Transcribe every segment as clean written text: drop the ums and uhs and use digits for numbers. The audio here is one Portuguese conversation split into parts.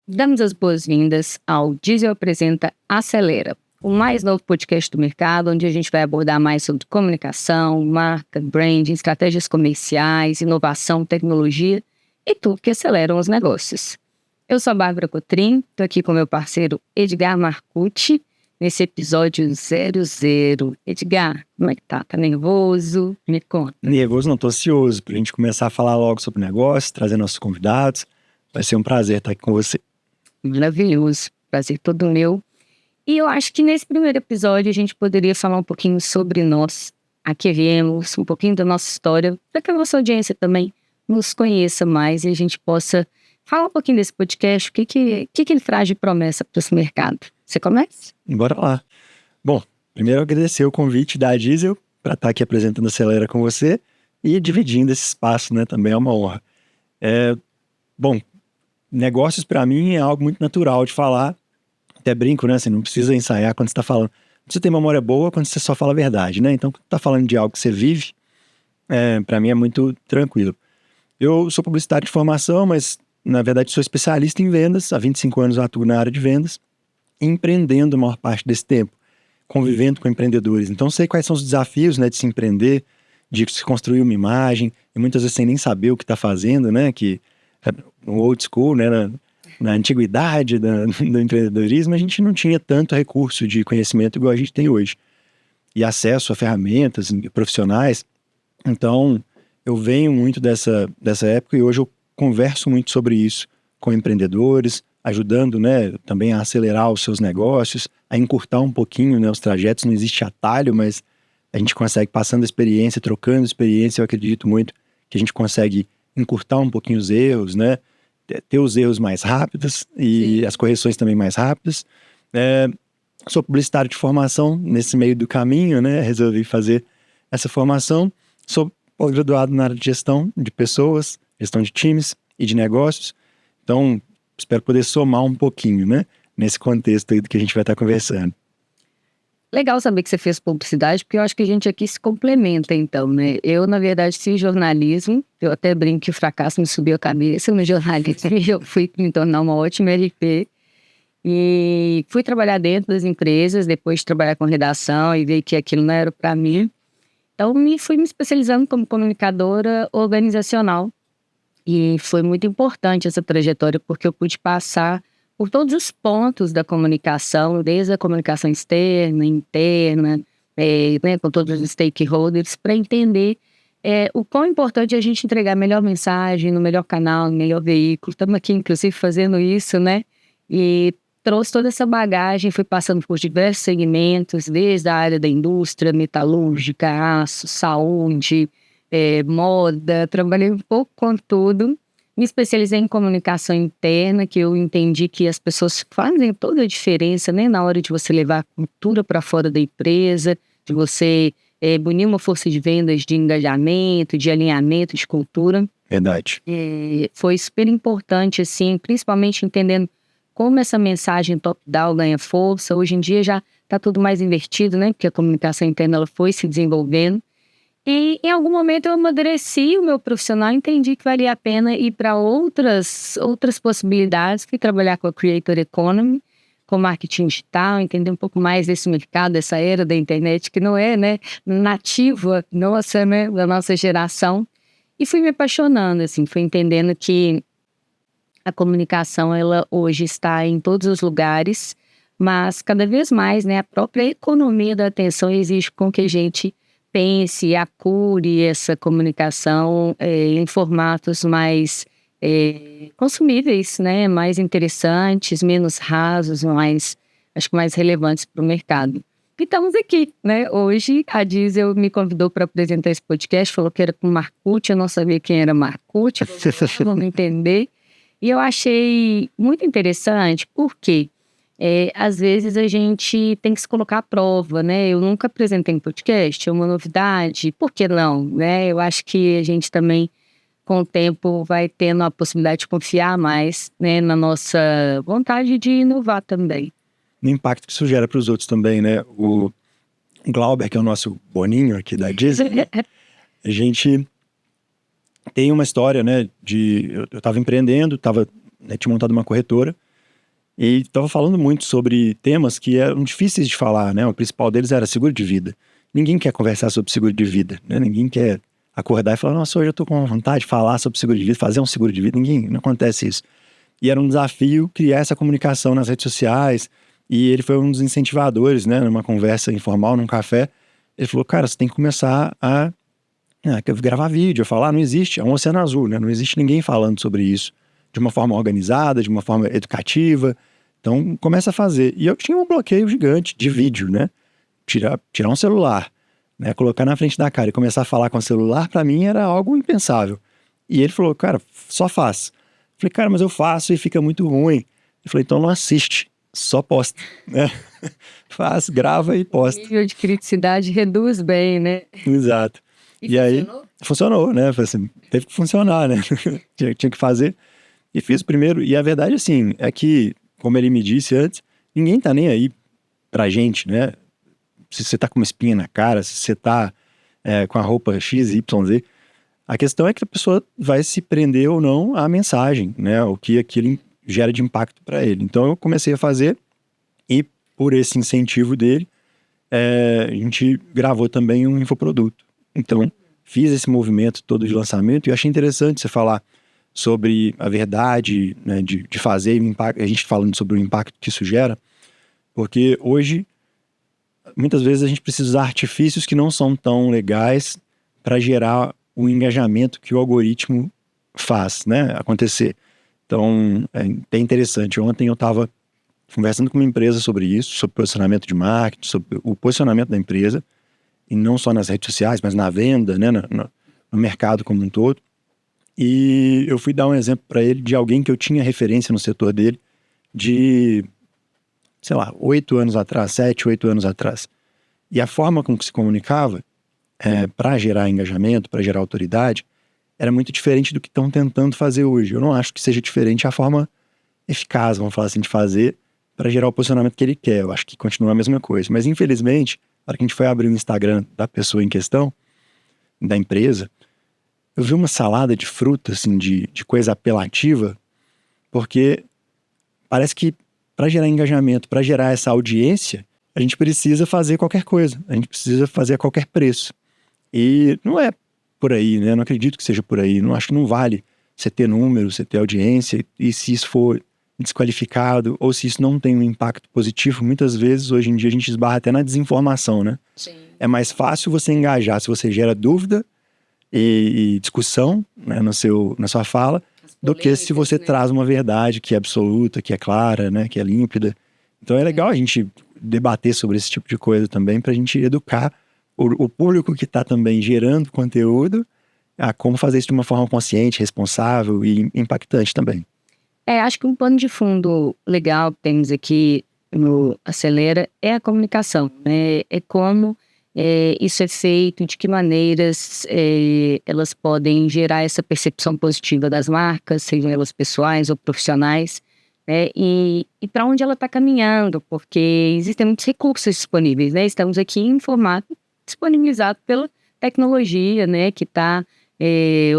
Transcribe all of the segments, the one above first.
Damos as boas-vindas ao Diesel Apresenta Acelera, o mais novo podcast do mercado, onde a gente vai abordar mais sobre comunicação, marca, branding, estratégias comerciais, inovação, tecnologia e tudo que aceleram os negócios. Eu sou a Bárbara Cotrim, estou aqui com meu parceiro Edgar Marcucci, nesse episódio 00. Edgar, como é que tá? Tá nervoso? Me conta. Nervoso não, tô ansioso pra gente começar a falar logo sobre o negócio, trazer nossos convidados. Vai ser um prazer estar aqui com você. Maravilhoso, prazer todo meu. E eu acho que nesse primeiro episódio a gente poderia falar um pouquinho sobre nós, a que viemos, um pouquinho da nossa história, para que a nossa audiência também nos conheça mais e a gente possa falar um pouquinho desse podcast, o que ele traz de promessa para esse mercado. Você começa? Bora lá. Bom, primeiro agradecer o convite da Diesel para estar aqui apresentando a Acelera com você e dividindo esse espaço, né? Também é uma honra. Bom, negócios para mim é algo muito natural de falar. Até brinco, né? Você não precisa ensaiar quando você está falando. Você tem memória boa quando você só fala a verdade, né? Então, quando tá falando de algo que você vive, para mim é muito tranquilo. Eu sou publicitário de formação, mas na verdade sou especialista em vendas. Há 25 anos eu atuo na área de vendas, empreendendo a maior parte desse tempo, convivendo com empreendedores. Então, sei quais são os desafios, né, de se empreender, de se construir uma imagem, e muitas vezes sem nem saber o que está fazendo, né? Que no old school, né? Na antiguidade do empreendedorismo, a gente não tinha tanto recurso de conhecimento igual a gente tem hoje. E acesso a ferramentas profissionais. Então, eu venho muito dessa época e hoje eu converso muito sobre isso com empreendedores, ajudando, né, também a acelerar os seus negócios, a encurtar um pouquinho, né, os trajetos. Não existe atalho, mas a gente consegue, passando experiência, trocando experiência, eu acredito muito que a gente consegue encurtar um pouquinho os erros, né, ter os erros mais rápidos e Sim. As correções também mais rápidas. Sou publicitário de formação nesse meio do caminho, né, resolvi fazer essa formação. Sou pós-graduado na área de gestão de pessoas, gestão de times e de negócios. Então, espero poder somar um pouquinho, né, nesse contexto aí do que a gente vai estar conversando. Legal saber que você fez publicidade, porque eu acho que a gente aqui se complementa, então, né? Eu, na verdade, fiz jornalismo. Eu até brinco que o fracasso me subiu a cabeça no jornalismo e eu fui me tornar uma ótima RP. E fui trabalhar dentro das empresas, depois de trabalhar com redação e ver que aquilo não era para mim. Então, fui me especializando como comunicadora organizacional. E foi muito importante essa trajetória, porque eu pude passar por todos os pontos da comunicação, desde a comunicação externa, interna, né, com todos os stakeholders, para entender o quão importante é a gente entregar a melhor mensagem, no melhor canal, no melhor veículo. Estamos aqui, inclusive, fazendo isso, né? E trouxe toda essa bagagem, fui passando por diversos segmentos, desde a área da indústria, metalúrgica, aço, saúde, moda, trabalhei um pouco com tudo. Me especializei em comunicação interna, que eu entendi que as pessoas fazem toda a diferença, né, na hora de você levar a cultura para fora da empresa, de você bunir uma força de vendas, de engajamento, de alinhamento, de cultura. Verdade. Foi super importante, assim, principalmente entendendo como essa mensagem top-down ganha força. Hoje em dia já está tudo mais invertido, né, porque a comunicação interna ela foi se desenvolvendo. E em algum momento eu amadureci o meu profissional, entendi que valia a pena ir para outras possibilidades, que trabalhar com a Creator Economy, com marketing digital, entender um pouco mais desse mercado, dessa era da internet, que não é, né, nativa nossa, né, da nossa geração. E fui me apaixonando, assim, fui entendendo que a comunicação, ela hoje está em todos os lugares, mas cada vez mais, né, a própria economia da atenção exige com que a gente pense, acure essa comunicação em formatos mais consumíveis, né? Mais interessantes, menos rasos, acho que mais relevantes para o mercado. E estamos aqui, né? Hoje a Diesel me convidou para apresentar esse podcast, falou que era com Marcucci, eu não sabia quem era Marcucci, vamos entender. E eu achei muito interessante, porque às vezes a gente tem que se colocar à prova, né? Eu nunca apresentei um podcast, é uma novidade, por que não, né? Eu acho que a gente também, com o tempo, vai tendo a possibilidade de confiar mais, né, na nossa vontade de inovar também. No impacto que isso gera para os outros também, né? O Glauber, que é o nosso Boninho aqui da Disney, a gente tem uma história, né? Eu estava empreendendo, tinha montado uma corretora, E estava falando muito sobre temas que eram difíceis de falar, né? O principal deles era seguro de vida. Ninguém quer conversar sobre seguro de vida, né? Ninguém quer acordar e falar, nossa, hoje eu tô com vontade de falar sobre seguro de vida, fazer um seguro de vida. Não acontece isso. E era um desafio criar essa comunicação nas redes sociais. E ele foi um dos incentivadores, né? Numa conversa informal, num café. Ele falou, cara, você tem que começar a gravar vídeo, a falar, não existe, é um oceano azul, né? Não existe ninguém falando sobre isso de uma forma organizada, de uma forma educativa. Então, começa a fazer. E eu tinha um bloqueio gigante de vídeo, né? Tirar um celular, né? Colocar na frente da cara e começar a falar com o celular, pra mim era algo impensável. E ele falou, cara, só faz. Eu falei, cara, mas eu faço e fica muito ruim. Ele falou, então não assiste, só posta, né? Faz, grava e O posta. nível de criticidade reduz bem, né? Exato. E aí, funcionou, né? Assim, teve que funcionar, né? tinha que fazer. E fiz o primeiro. E a verdade, assim, é que, como ele me disse antes, ninguém tá nem aí pra gente, né? Se você tá com uma espinha na cara, se você tá com a roupa X, Y, Z. A questão é que a pessoa vai se prender ou não à mensagem, né? O que aquilo gera de impacto para ele. Então, eu comecei a fazer e, por esse incentivo dele, a gente gravou também um infoproduto. Então, fiz esse movimento todo de lançamento e eu achei interessante você falar sobre a verdade, né, de fazer o impacto, a gente falando sobre o impacto que isso gera, porque hoje, muitas vezes a gente precisa usar artifícios que não são tão legais para gerar o engajamento que o algoritmo faz, né, acontecer. Então, é bem interessante. Ontem eu estava conversando com uma empresa sobre isso, sobre posicionamento de marketing, sobre o posicionamento da empresa, e não só nas redes sociais, mas na venda, né, no mercado como um todo. E eu fui dar um exemplo para ele de alguém que eu tinha referência no setor dele de, sei lá, 8 anos atrás, 7, 8 anos atrás. E a forma com que se comunicava, para gerar engajamento, para gerar autoridade, era muito diferente do que estão tentando fazer hoje. Eu não acho que seja diferente a forma eficaz, vamos falar assim, de fazer para gerar o posicionamento que ele quer. Eu acho que continua a mesma coisa. Mas, infelizmente, na hora que a gente foi abrir o Instagram da pessoa em questão, da empresa, eu vi uma salada de fruta, assim, de coisa apelativa, porque parece que para gerar engajamento, para gerar essa audiência, a gente precisa fazer qualquer coisa, a gente precisa fazer a qualquer preço. E não é por aí, né? Eu não acredito que seja por aí. Não acho que não vale você ter número, você ter audiência, e se isso for desqualificado, ou se isso não tem um impacto positivo, muitas vezes, hoje em dia, a gente esbarra até na desinformação, né? Sim. É mais fácil você engajar se você gera dúvida e discussão, né, na sua fala, do que se você traz uma verdade que é absoluta, que é clara, né, que é límpida. Então é legal a gente debater sobre esse tipo de coisa também, para a gente educar o público que está também gerando conteúdo a como fazer isso de uma forma consciente, responsável e impactante também. Acho que um pano de fundo legal que temos aqui no Acelera é a comunicação, né? É como isso é feito, de que maneiras elas podem gerar essa percepção positiva das marcas, sejam elas pessoais ou profissionais, né? E para onde ela está caminhando, porque existem muitos recursos disponíveis, né? Estamos aqui em formato disponibilizado pela tecnologia, né? Que está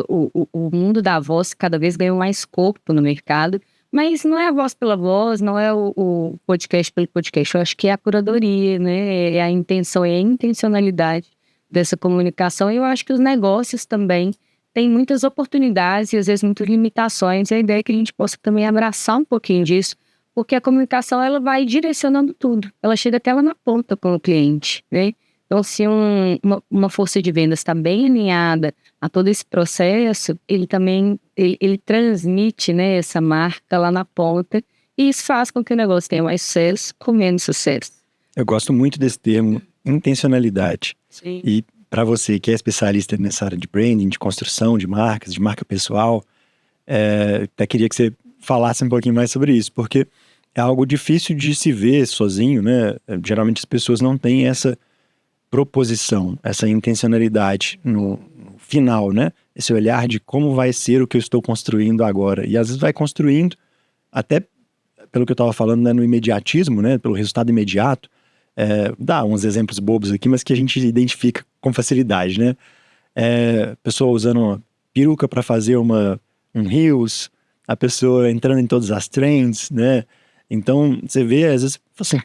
o mundo da voz cada vez ganhou mais corpo no mercado, mas não é a voz pela voz, não é o podcast pelo podcast. Eu acho que é a curadoria, né? É a intenção, é a intencionalidade dessa comunicação. E eu acho que os negócios também têm muitas oportunidades e às vezes muitas limitações. A ideia é que a gente possa também abraçar um pouquinho disso, porque a comunicação ela vai direcionando tudo. Ela chega até lá na ponta com o cliente, né? Então, se uma força de vendas está bem alinhada a todo esse processo, ele também ele transmite, né, essa marca lá na ponta, e isso faz com que o negócio tenha mais sucesso com menos sucesso. Eu gosto muito desse termo, intencionalidade. Sim. E para você que é especialista nessa área de branding, de construção de marcas, de marca pessoal, até queria que você falasse um pouquinho mais sobre isso, porque é algo difícil de se ver sozinho, né? Geralmente as pessoas não têm essa proposição, essa intencionalidade no final, né? Esse olhar de como vai ser o que eu estou construindo agora. E às vezes vai construindo, até pelo que eu estava falando, né, no imediatismo, né? Pelo resultado imediato. Dá uns exemplos bobos aqui, mas que a gente identifica com facilidade, né? Pessoa usando uma peruca para fazer um Reels, a pessoa entrando em todas as trends, né? Então, você vê, às vezes, assim,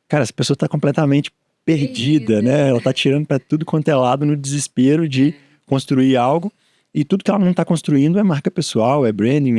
cara, essa pessoa está completamente perdida, né? Ela está tirando para tudo quanto é lado no desespero de construir algo, e tudo que ela não está construindo é marca pessoal, é branding,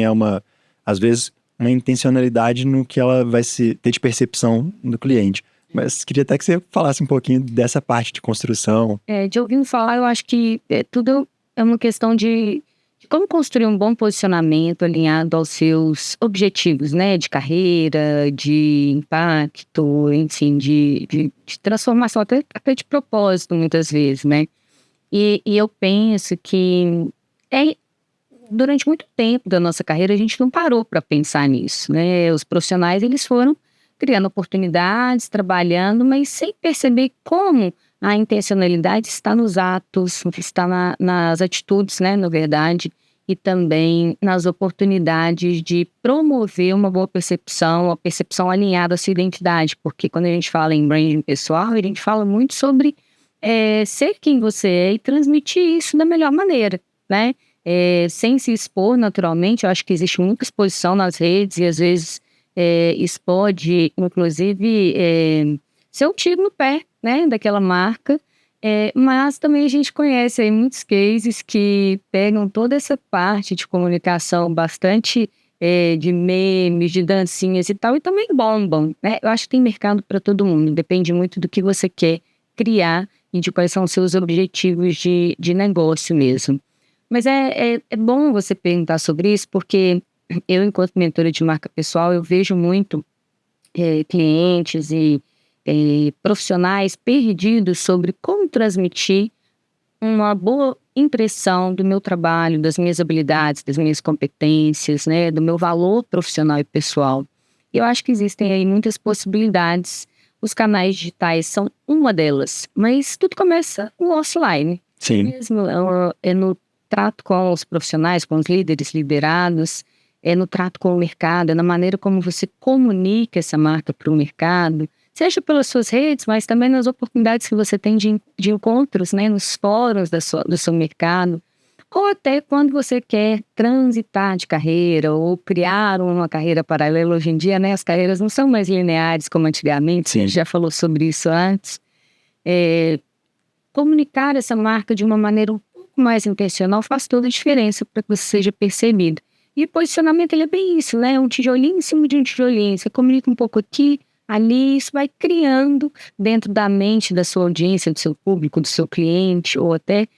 às vezes, uma intencionalidade no que ela vai ter de percepção do cliente. Mas queria até que você falasse um pouquinho dessa parte de construção. De ouvindo falar, eu acho que tudo é uma questão de como construir um bom posicionamento alinhado aos seus objetivos, né? De carreira, de impacto, enfim, de transformação, até de propósito, muitas vezes, né? E eu penso que durante muito tempo da nossa carreira a gente não parou para pensar nisso, né? Os profissionais, eles foram criando oportunidades, trabalhando, mas sem perceber como a intencionalidade está nos atos, está nas atitudes, né, na verdade, e também nas oportunidades de promover uma boa percepção, uma percepção alinhada à sua identidade, porque quando a gente fala em branding pessoal, a gente fala muito sobre ser quem você é e transmitir isso da melhor maneira, né? Sem se expor naturalmente. Eu acho que existe muita exposição nas redes e às vezes isso pode, inclusive, ser um tiro no pé, né, daquela marca, mas também a gente conhece aí muitos cases que pegam toda essa parte de comunicação bastante de memes, de dancinhas e tal, e também bombam, né? Eu acho que tem mercado para todo mundo, depende muito do que você quer criar e de quais são os seus objetivos de negócio mesmo. Mas é bom você perguntar sobre isso, porque eu, enquanto mentora de marca pessoal, eu vejo muito clientes e profissionais perdidos sobre como transmitir uma boa impressão do meu trabalho, das minhas habilidades, das minhas competências, né, do meu valor profissional e pessoal. Eu acho que existem aí muitas possibilidades. Os canais digitais são uma delas, mas tudo começa no offline. Sim. Mesmo no trato com os profissionais, com os líderes, liderados, no trato com o mercado, é na maneira como você comunica essa marca para o mercado, seja pelas suas redes, mas também nas oportunidades que você tem de encontros, né, nos fóruns do seu mercado, ou até quando você quer transitar de carreira ou criar uma carreira paralela. Hoje em dia, né, as carreiras não são mais lineares como antigamente. Sim. A gente já falou sobre isso antes. Comunicar essa marca de uma maneira um pouco mais intencional faz toda a diferença para que você seja percebido. E o posicionamento, ele é bem isso, né? Um tijolinho em cima de um tijolinho. Você comunica um pouco aqui, ali, isso vai criando dentro da mente da sua audiência, do seu público, do seu cliente, ou até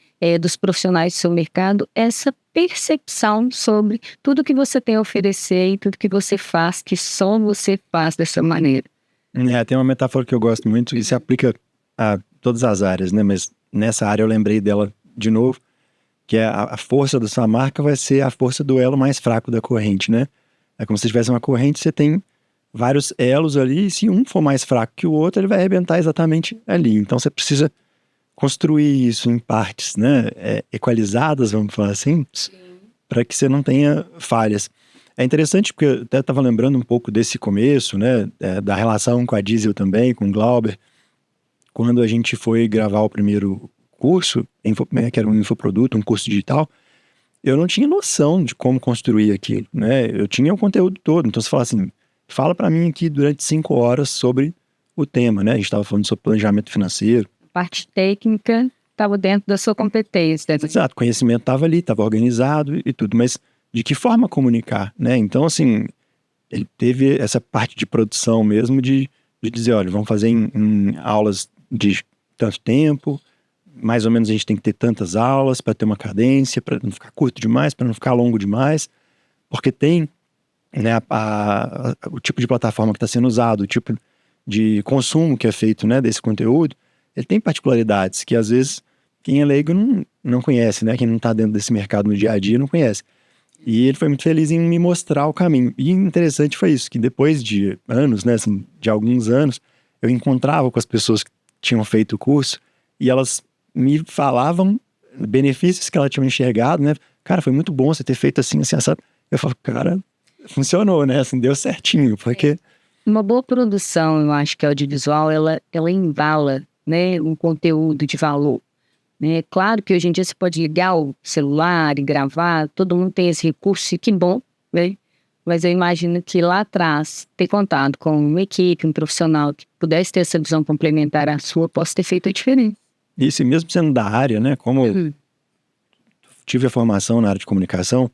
dos profissionais do seu mercado, essa percepção sobre tudo que você tem a oferecer e tudo que você faz, que só você faz dessa maneira. Tem uma metáfora que eu gosto muito, e se aplica a todas as áreas, né? Mas nessa área eu lembrei dela de novo, que é a força da sua marca vai ser a força do elo mais fraco da corrente, né? É como se tivesse uma corrente, você tem vários elos ali, e se um for mais fraco que o outro, ele vai arrebentar exatamente ali. Então você precisa construir isso em partes, né? Equalizadas, vamos falar assim, para que você não tenha falhas. É interessante porque eu até estava lembrando um pouco desse começo, né? Da relação com a Diesel também, com o Glauber. Quando a gente foi gravar o primeiro curso, que era um infoproduto, um curso digital, eu não tinha noção de como construir aquilo, né? Eu tinha o conteúdo todo, então você fala assim, fala para mim aqui durante 5 horas sobre o tema, né? A gente estava falando sobre planejamento financeiro. A parte técnica estava dentro da sua competência. Exato, o conhecimento estava ali, estava organizado e tudo, mas de que forma comunicar, né? Então, assim, ele teve essa parte de produção mesmo de dizer, olha, vamos fazer em aulas de tanto tempo, mais ou menos a gente tem que ter tantas aulas para ter uma cadência, para não ficar curto demais, para não ficar longo demais, porque tem, né, o tipo de plataforma que está sendo usado, o tipo de consumo que é feito, né, desse conteúdo, ele tem particularidades que às vezes quem é leigo não conhece, né, quem não está dentro desse mercado no dia a dia não conhece. E ele foi muito feliz em me mostrar o caminho. E interessante foi isso, que depois de anos, né, assim, de alguns anos, eu encontrava com as pessoas que tinham feito o curso e elas me falavam benefícios que elas tinham enxergado, né? Cara, foi muito bom você ter feito assim, assim, assado. Eu falo, cara, funcionou, né? Assim, deu certinho, porque... Uma boa produção, eu acho que audiovisual, ela embala, né, um conteúdo de valor. Né? Claro que hoje em dia você pode ligar o celular e gravar, todo mundo tem esse recurso, e que bom, né? mas eu imagino que lá atrás, ter contado com uma equipe, um profissional que pudesse ter essa visão complementar à sua, possa ter feito a diferença. Isso, e mesmo sendo da área, né? Como eu tive a formação na área de comunicação,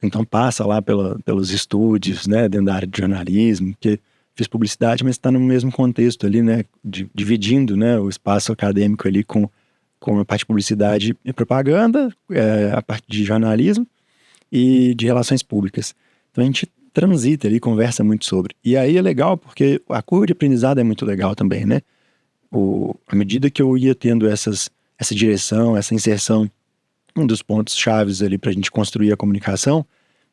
então passa lá pelos estúdios, né? Dentro da área de jornalismo, porque fiz publicidade, mas está no mesmo contexto ali, né? Dividindo, né, o espaço acadêmico ali com a parte de publicidade e propaganda, a parte de jornalismo e de relações públicas. Então a gente transita ali, conversa muito sobre. E aí é legal porque a curva de aprendizado é muito legal também, né? À medida que eu ia tendo essa direção, essa inserção, um dos pontos chaves ali para a gente construir a comunicação,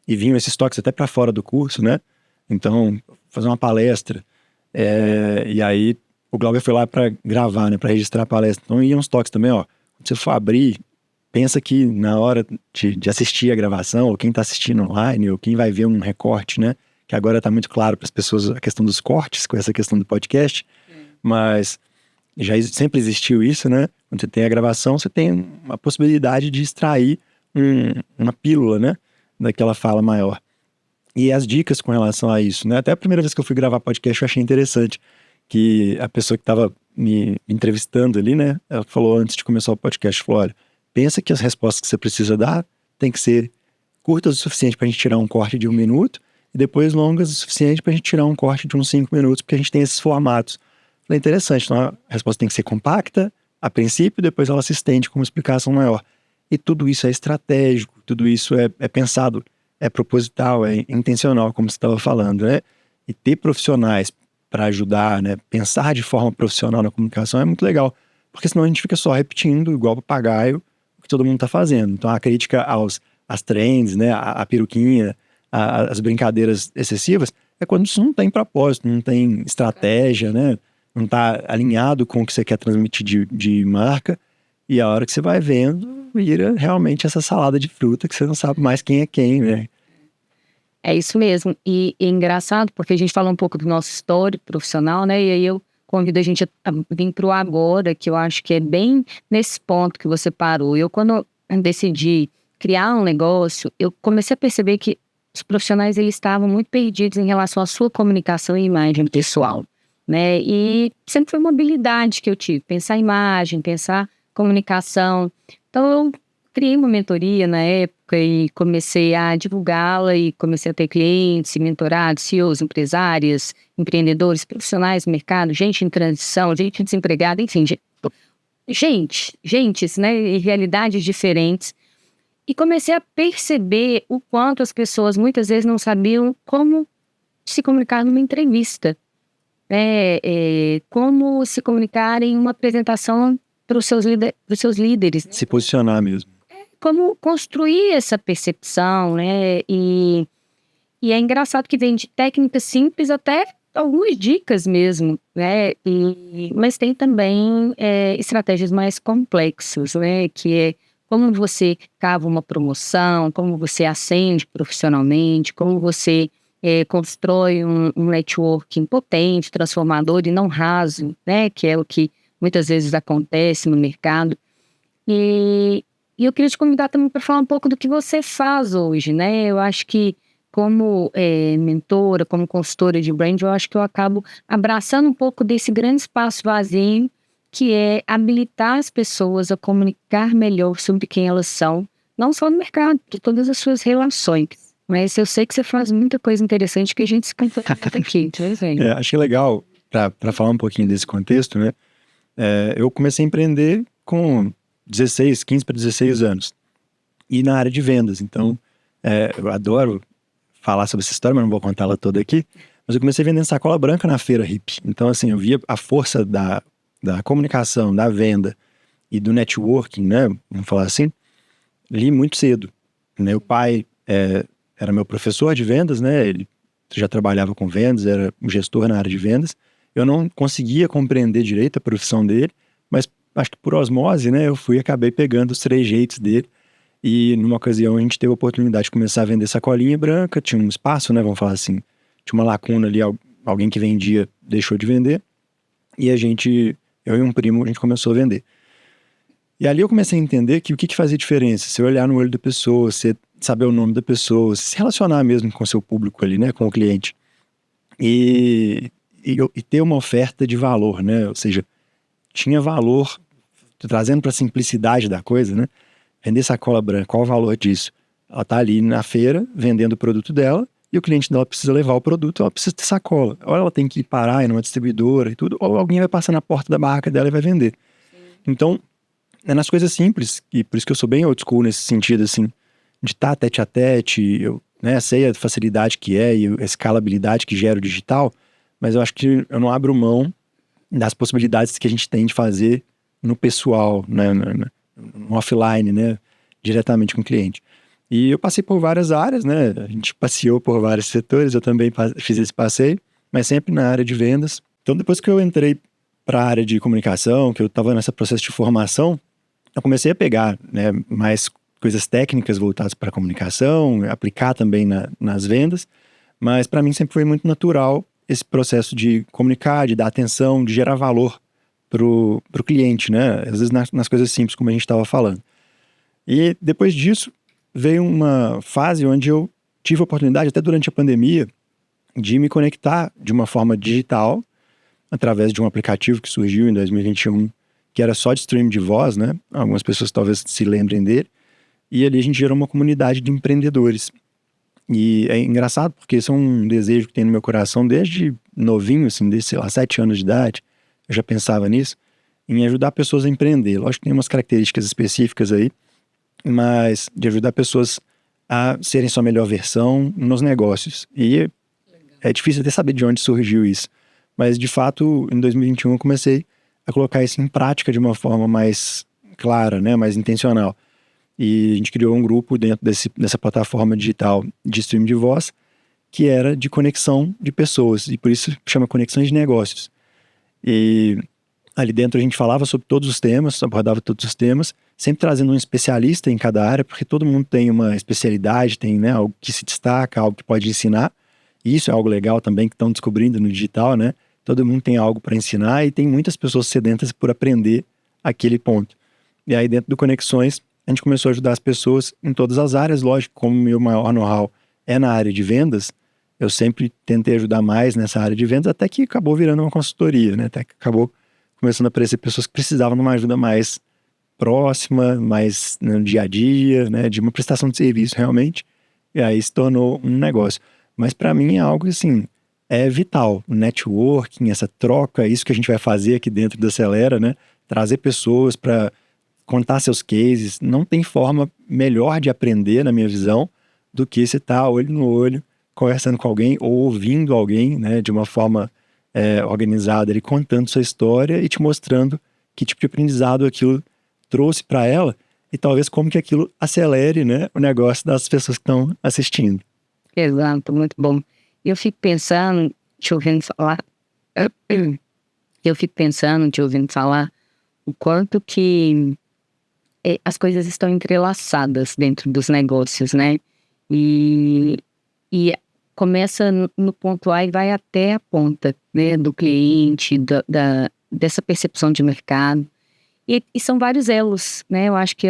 e vinham esses toques até para fora do curso, né? Então, fazer uma palestra, e aí o Glauber foi lá para gravar, né? Para registrar a palestra. Então, iam uns toques também, ó. Quando você for abrir, pensa que na hora de assistir a gravação, ou quem está assistindo online, ou quem vai ver um recorte, né? Que agora está muito claro para as pessoas a questão dos cortes, com essa questão do podcast, mas sempre existiu isso, né? Quando você tem a gravação, você tem uma possibilidade de extrair uma pílula, né? Daquela fala maior. E as dicas com relação a isso, né? Até a primeira vez que eu fui gravar podcast, eu achei interessante que a pessoa que estava me entrevistando ali, né? Ela falou antes de começar o podcast, falou, olha, pensa que as respostas que você precisa dar tem que ser curtas o suficiente para a gente tirar um corte de 1 minuto e depois longas o suficiente para a gente tirar um corte de uns 5 minutos, porque a gente tem esses formatos. Falei, interessante, então a resposta tem que ser compacta a princípio, depois ela se estende com uma explicação maior. E tudo isso é estratégico, tudo isso é pensado, é proposital, é intencional, como você estava falando, né? E ter profissionais para ajudar, né? Pensar de forma profissional na comunicação é muito legal, porque senão a gente fica só repetindo, igual papagaio, o que todo mundo está fazendo. Então a crítica às trends, né? A peruquinha, as brincadeiras excessivas, é quando isso não tem propósito, não tem estratégia, né? Não está alinhado com o que você quer transmitir de marca, e a hora que você vai vendo, vira realmente essa salada de fruta que você não sabe mais quem é quem, né? É isso mesmo. E é engraçado, porque a gente fala um pouco do nosso histórico profissional, né? E aí eu convido a gente a vir para o agora, que eu acho que é bem nesse ponto que você parou. Quando eu decidi criar um negócio, eu comecei a perceber que os profissionais eles estavam muito perdidos em relação à sua comunicação e imagem pessoal, né? E sempre foi uma habilidade que eu tive, pensar imagem, pensar comunicação. Então eu criei uma mentoria na época e comecei a divulgá-la e comecei a ter clientes, mentorados, CEOs, empresárias, empreendedores, profissionais do mercado, gente em transição, gente desempregada, enfim, gente, né, em realidades diferentes. E comecei a perceber o quanto as pessoas muitas vezes não sabiam como se comunicar numa entrevista, né, como se comunicar em uma apresentação para os seus líderes, né? Se posicionar mesmo. Como construir essa percepção, né? E é engraçado que vem de técnicas simples até algumas dicas mesmo, né? Mas tem também estratégias mais complexas, né? Que é como você cava uma promoção, como você ascende profissionalmente, como você constrói um networking potente, transformador e não raso, né? Que é o que muitas vezes acontece no mercado. E eu queria te convidar também para falar um pouco do que você faz hoje, né? Eu acho que como mentora, como consultora de brand, eu acho que eu acabo abraçando um pouco desse grande espaço vazio, que é habilitar as pessoas a comunicar melhor sobre quem elas são, não só no mercado, de todas as suas relações. Mas eu sei que você faz muita coisa interessante que a gente se complementa aqui, Achei legal, para falar um pouquinho desse contexto, né? Eu comecei a empreender com 15 para 16 anos. E na área de vendas. Então, eu adoro falar sobre essa história, mas não vou contá-la toda aqui. Mas eu comecei vendendo sacola branca na feira hippie. Então, assim, eu via a força da comunicação, da venda e do networking, né? Vamos falar assim. Li muito cedo. Meu pai era meu professor de vendas, né? Ele já trabalhava com vendas, era um gestor na área de vendas. Eu não conseguia compreender direito a profissão dele, mas acho que por osmose, né, eu acabei pegando os trejeitos dele, e numa ocasião a gente teve a oportunidade de começar a vender sacolinha branca, tinha um espaço, né, vamos falar assim, tinha uma lacuna ali, alguém que vendia deixou de vender, e eu e um primo, a gente começou a vender. E ali eu comecei a entender que o que fazia diferença, se eu olhar no olho da pessoa, ser saber o nome da pessoa, se relacionar mesmo com o seu público ali, né, com o cliente. E ter uma oferta de valor, né, ou seja, tinha valor, trazendo para a simplicidade da coisa, né, vender sacola branca, qual o valor disso? Ela tá ali na feira, vendendo o produto dela, e o cliente dela precisa levar o produto, ela precisa ter sacola. Ou ela tem que parar em uma distribuidora e tudo, ou alguém vai passar na porta da barraca dela e vai vender. Então, é nas coisas simples, e por isso que eu sou bem old school nesse sentido, assim, de estar tete a tete, eu, né, sei a facilidade que é e a escalabilidade que gera o digital, mas eu acho que eu não abro mão das possibilidades que a gente tem de fazer no pessoal, né, no offline, né, diretamente com o cliente. E eu passei por várias áreas, né, a gente passeou por vários setores, eu também fiz esse passeio, mas sempre na área de vendas. Então, depois que eu entrei para a área de comunicação, que eu estava nesse processo de formação, eu comecei a pegar, né, mais coisas técnicas voltadas para a comunicação, aplicar também nas vendas, mas para mim sempre foi muito natural esse processo de comunicar, de dar atenção, de gerar valor pro cliente, né? Às vezes nas coisas simples, como a gente estava falando. E depois disso, veio uma fase onde eu tive a oportunidade, até durante a pandemia, de me conectar de uma forma digital, através de um aplicativo que surgiu em 2021, que era só de stream de voz, né? Algumas pessoas talvez se lembrem dele. E ali a gente gerou uma comunidade de empreendedores. E é engraçado porque isso é um desejo que tem no meu coração desde novinho, assim, desde, sei lá, 7 anos de idade. Eu já pensava nisso, em ajudar pessoas a empreender. Lógico que tem umas características específicas aí, mas de ajudar pessoas a serem sua melhor versão nos negócios. E é difícil até saber de onde surgiu isso. Mas, de fato, em 2021 eu comecei a colocar isso em prática de uma forma mais clara, né, mais intencional. E a gente criou um grupo dentro dessa plataforma digital de streaming de voz, que era de conexão de pessoas, e por isso chama Conexões de Negócios. E ali dentro a gente falava sobre todos os temas, abordava todos os temas, sempre trazendo um especialista em cada área, porque todo mundo tem uma especialidade, tem, né, algo que se destaca, algo que pode ensinar. E isso é algo legal também que estão descobrindo no digital, né? Todo mundo tem algo para ensinar e tem muitas pessoas sedentas por aprender aquele ponto. E aí dentro do Conexões, a gente começou a ajudar as pessoas em todas as áreas, lógico, como o meu maior know-how é na área de vendas, eu sempre tentei ajudar mais nessa área de vendas, até que acabou virando uma consultoria, né? Até que acabou começando a aparecer pessoas que precisavam de uma ajuda mais próxima, mais no dia a dia, né? De uma prestação de serviço realmente, e aí se tornou um negócio. Mas para mim é algo assim, é vital, o networking, essa troca, isso que a gente vai fazer aqui dentro da Acelera, né? Trazer pessoas para contar seus cases, não tem forma melhor de aprender, na minha visão, do que você estar olho no olho, conversando com alguém ou ouvindo alguém, né, de uma forma organizada, ele contando sua história e te mostrando que tipo de aprendizado aquilo trouxe para ela e talvez como que aquilo acelere, né, o negócio das pessoas que estão assistindo. Exato, muito bom. Eu fico pensando, te ouvindo falar, o quanto que as coisas estão entrelaçadas dentro dos negócios, né? E começa no ponto A e vai até a ponta, né? Do cliente, dessa percepção de mercado. E são vários elos, né? Eu acho que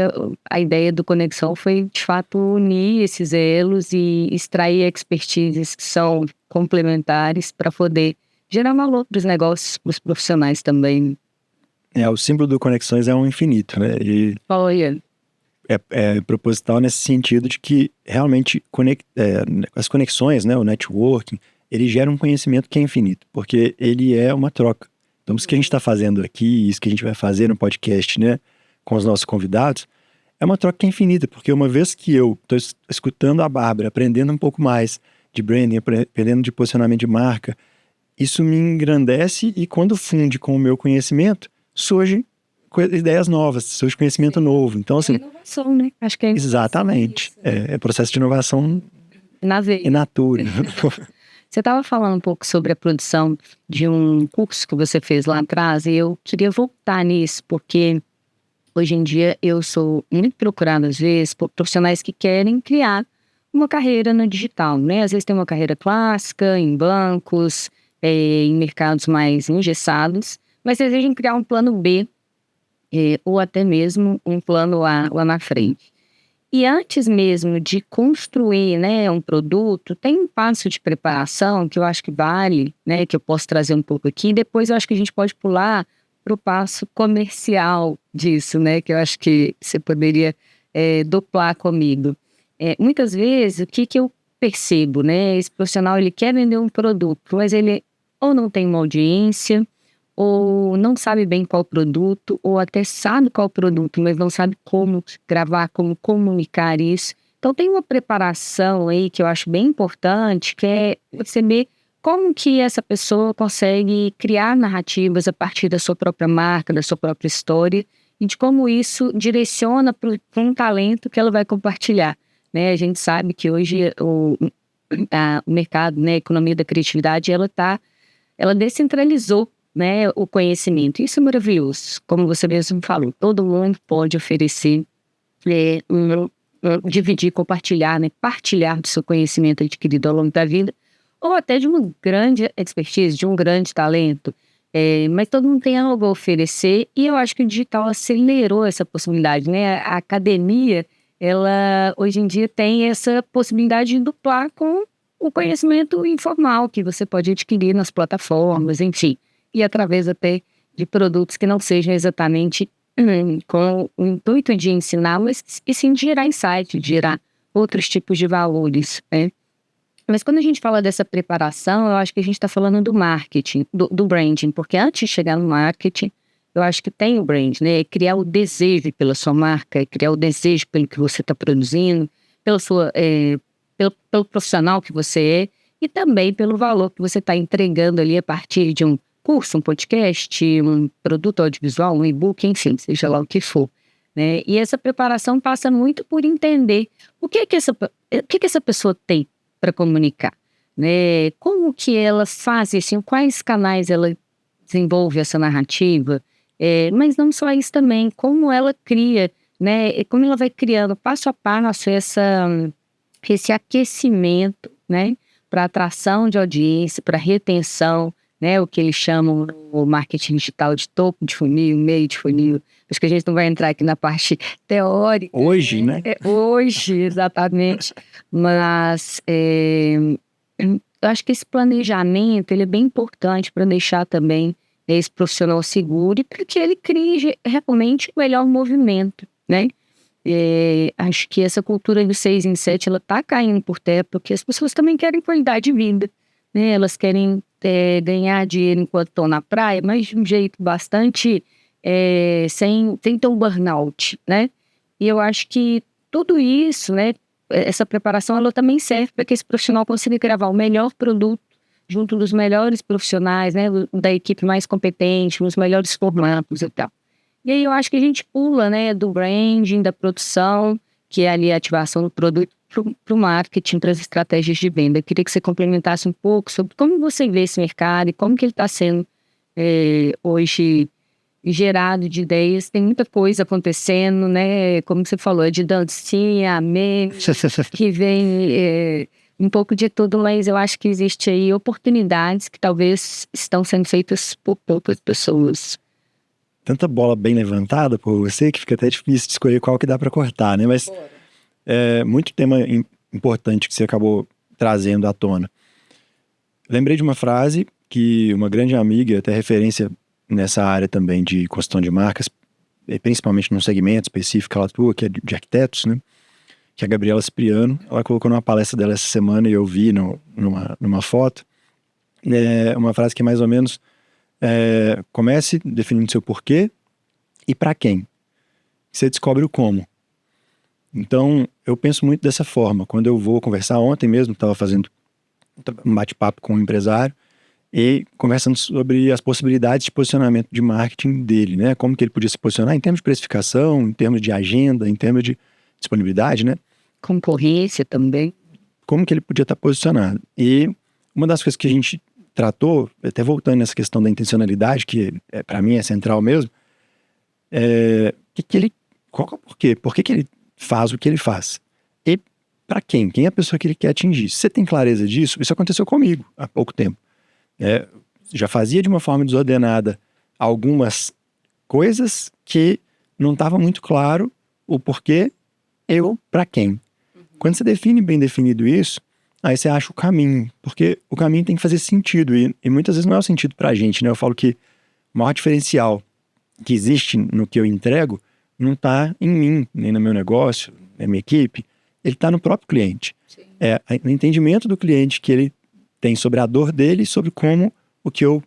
a ideia do Conexão foi, de fato, unir esses elos e extrair expertises que são complementares para poder gerar valor para os negócios, para os profissionais também. O símbolo do Conexões é um infinito, né? E Olha. é proposital nesse sentido de que realmente as conexões, né, o networking, ele gera um conhecimento que é infinito, porque ele é uma troca. Então, isso que a gente está fazendo aqui, isso que a gente vai fazer no podcast, né, com os nossos convidados, é uma troca que é infinita, porque uma vez que eu estou escutando a Bárbara, aprendendo um pouco mais de branding, aprendendo de posicionamento de marca, isso me engrandece e quando funde com o meu conhecimento, surgem ideias novas, surge conhecimento novo. Então, assim, inovação, né? Acho que é exatamente. É processo de inovação na veia. in natura. Você estava falando um pouco sobre a produção de um curso que você fez lá atrás e eu queria voltar nisso, porque hoje em dia eu sou muito procurada, às vezes, por profissionais que querem criar uma carreira no digital, né? Às vezes tem uma carreira clássica, em bancos, em mercados mais engessados, mas desejam criar um plano B, ou até mesmo um plano A lá na frente. E antes mesmo de construir, né, um produto, tem um passo de preparação que eu acho que vale, né, que eu posso trazer um pouco aqui. Depois eu acho que a gente pode pular para o passo comercial disso, né, que eu acho que você poderia duplar comigo. Muitas vezes, o que eu percebo, né, esse profissional ele quer vender um produto, mas ele ou não tem uma audiência, ou não sabe bem qual produto, ou até sabe qual produto, mas não sabe como gravar, como comunicar isso. Então tem uma preparação aí que eu acho bem importante, que é perceber como que essa pessoa consegue criar narrativas a partir da sua própria marca, da sua própria história, e de como isso direciona para um talento que ela vai compartilhar, né? A gente sabe que hoje o mercado, né, a economia da criatividade, ela descentralizou, né, o conhecimento. Isso é maravilhoso, como você mesmo falou, todo mundo pode oferecer, dividir, compartilhar, né, partilhar do seu conhecimento adquirido ao longo da vida, ou até de uma grande expertise, de um grande talento, mas todo mundo tem algo a oferecer, e eu acho que o digital acelerou essa possibilidade, né, a academia, ela hoje em dia tem essa possibilidade de duplar com o conhecimento informal que você pode adquirir nas plataformas, enfim, e através até de produtos que não sejam exatamente com o intuito de ensinar, mas e sim de gerar insight, de gerar outros tipos de valores, né? Mas quando a gente fala dessa preparação, eu acho que a gente está falando do marketing, do branding, porque antes de chegar no marketing, eu acho que tem o brand, né? É criar o desejo pela sua marca, é criar o desejo pelo que você está produzindo, pela sua, pelo profissional que você é, e também pelo valor que você está entregando ali a partir de um curso, um podcast, um produto audiovisual, um e-book, enfim, seja lá o que for, né? E essa preparação passa muito por entender o que essa pessoa tem para comunicar, né? Como que ela faz isso, em quais canais ela desenvolve essa narrativa, mas não só isso também, como ela cria, né? E como ela vai criando passo a passo esse aquecimento, né? Para atração de audiência, para retenção, né? O que eles chamam no marketing digital de topo de funil, meio de funil. Acho que a gente não vai entrar aqui na parte teórica. Hoje, né? Hoje, exatamente. Mas eu acho que esse planejamento ele é bem importante para deixar também esse profissional seguro e para que ele crie realmente o melhor movimento, né? Acho que essa cultura do 6 em 7 ela está caindo por terra porque as pessoas também querem qualidade de vida, né? Elas querem ganhar dinheiro enquanto estão na praia, mas de um jeito bastante sem ter um burnout, né? E eu acho que tudo isso, né? Essa preparação ela também serve para que esse profissional consiga gravar o melhor produto junto dos melhores profissionais, né? Da equipe mais competente, os melhores formatos e tal. E aí eu acho que a gente pula, né? Do branding, da produção, que é ali a ativação do produto, para o marketing, para as estratégias de venda. Eu queria que você complementasse um pouco sobre como você vê esse mercado e como que ele está sendo hoje gerado de ideias. Tem muita coisa acontecendo, né? Como você falou, é de dancinha, meme, que vem um pouco de tudo, mas eu acho que existe aí oportunidades que talvez estão sendo feitas por poucas pessoas. Tanta bola bem levantada por você que fica até difícil de escolher qual que dá para cortar, né? Mas muito tema importante que você acabou trazendo à tona. Lembrei de uma frase que uma grande amiga, até referência nessa área também de construção de marcas, principalmente num segmento específico que ela atua, que é de arquitetos, né? Que é a Gabriela Cipriano. Ela colocou numa palestra dela essa semana e eu vi numa foto. Uma frase que é mais ou menos comece definindo seu porquê e para quem. Você descobre o como. Então, eu penso muito dessa forma. Quando eu vou conversar, ontem mesmo estava fazendo um bate-papo com um empresário e conversando sobre as possibilidades de posicionamento de marketing dele, né? Como que ele podia se posicionar em termos de precificação, em termos de agenda, em termos de disponibilidade, né? Concorrência também. Como que ele podia estar posicionado. E uma das coisas que a gente tratou, até voltando nessa questão da intencionalidade, que para mim é central mesmo, qual que é o porquê? Por que ele faz o que ele faz? E para quem? Quem é a pessoa que ele quer atingir? Se você tem clareza disso, isso aconteceu comigo há pouco tempo. Já fazia de uma forma desordenada algumas coisas que não estava muito claro o porquê eu para quem. Quando você define bem definido isso, aí você acha o caminho, porque o caminho tem que fazer sentido, e muitas vezes não é o sentido pra gente, né? Eu falo que o maior diferencial que existe no que eu entrego não está em mim, nem no meu negócio, na minha equipe, ele está no próprio cliente. Sim. É o entendimento do cliente que ele tem sobre a dor dele e sobre como o que eu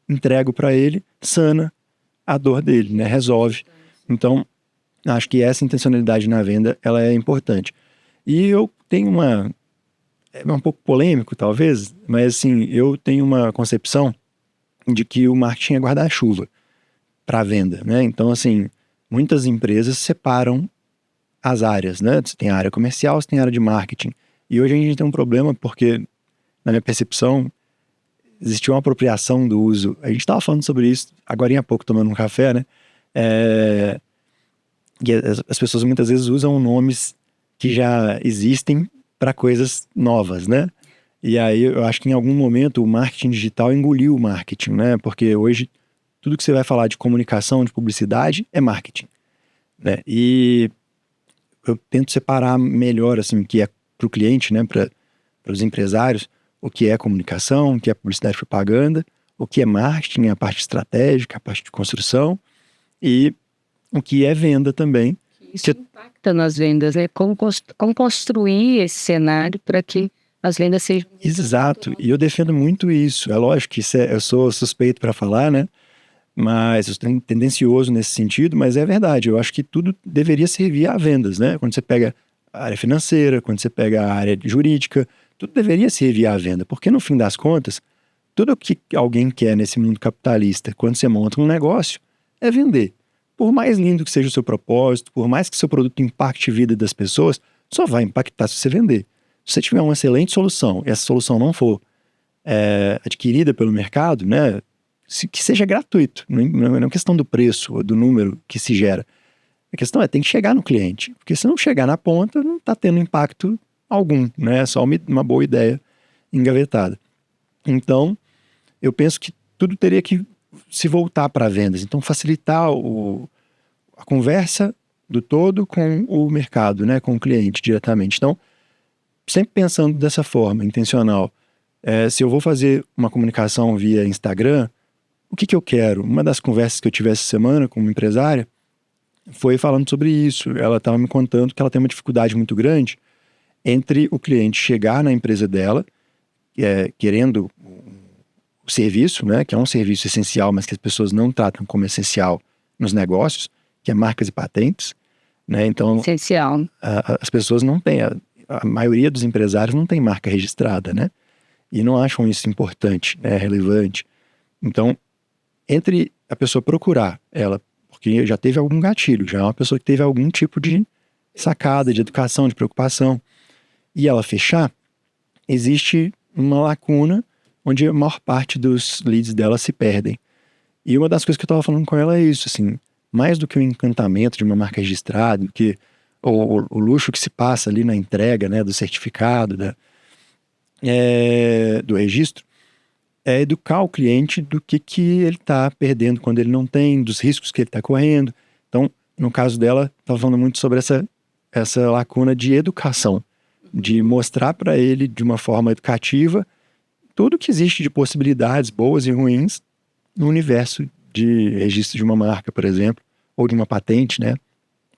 entrego para ele sana a dor dele, né? Resolve. Então, acho que essa intencionalidade na venda, ela é importante. E eu tenho é um pouco polêmico talvez, mas assim, eu tenho uma concepção de que o marketing é guarda-chuva para a venda, né? Então, assim, muitas empresas separam as áreas, né? Você tem a área comercial, você tem a área de marketing. E hoje a gente tem um problema porque, na minha percepção, existiu uma apropriação do uso. A gente estava falando sobre isso agora há pouco, tomando um café, né? E as pessoas muitas vezes usam nomes que já existem para coisas novas, né? E aí eu acho que em algum momento o marketing digital engoliu o marketing, né? Porque hoje tudo que você vai falar de comunicação, de publicidade, é marketing, né? E eu tento separar melhor, assim, o que é para o cliente, né? Para os empresários, o que é comunicação, o que é publicidade e propaganda, o que é marketing, a parte estratégica, a parte de construção, e o que é venda também. Isso impacta nas vendas, né? Como construir esse cenário para que as vendas sejam... Exato, e eu defendo muito isso. É lógico que eu sou suspeito para falar, né? Mas eu sou tendencioso nesse sentido, mas é verdade. Eu acho que tudo deveria servir a vendas, né? Quando você pega a área financeira, quando você pega a área jurídica, tudo deveria servir à venda, porque no fim das contas, tudo o que alguém quer nesse mundo capitalista, quando você monta um negócio, é vender. Por mais lindo que seja o seu propósito, por mais que seu produto impacte a vida das pessoas, só vai impactar se você vender. Se você tiver uma excelente solução e essa solução não for adquirida pelo mercado, né, que seja gratuito, não é uma questão do preço ou do número que se gera. A questão tem que chegar no cliente, porque se não chegar na ponta, não está tendo impacto algum, né? É só uma boa ideia engavetada. Então, eu penso que tudo teria que se voltar para vendas. Então, facilitar a conversa do todo com o mercado, né? Com o cliente diretamente. Então, sempre pensando dessa forma, intencional. Se eu vou fazer uma comunicação via Instagram, o que eu quero? Uma das conversas que eu tive essa semana com uma empresária foi falando sobre isso. Ela estava me contando que ela tem uma dificuldade muito grande entre o cliente chegar na empresa dela, querendo o serviço, né, que é um serviço essencial, mas que as pessoas não tratam como essencial nos negócios, que é marcas e patentes, né? Então, essencial. As pessoas não têm, a maioria dos empresários não tem marca registrada, né? E não acham isso importante, né, relevante. Então, entre a pessoa procurar ela, porque já teve algum gatilho, já é uma pessoa que teve algum tipo de sacada, de educação, de preocupação, e ela fechar, existe uma lacuna onde a maior parte dos leads dela se perdem. E uma das coisas que eu estava falando com ela é isso, assim, mais do que o encantamento de uma marca registrada, do que o luxo que se passa ali na entrega, né, do certificado, do registro, é educar o cliente do que ele está perdendo quando ele não tem, dos riscos que ele está correndo. Então, no caso dela, estava falando muito sobre essa lacuna de educação, de mostrar para ele de uma forma educativa tudo que existe de possibilidades boas e ruins no universo de registro de uma marca, por exemplo, ou de uma patente, né?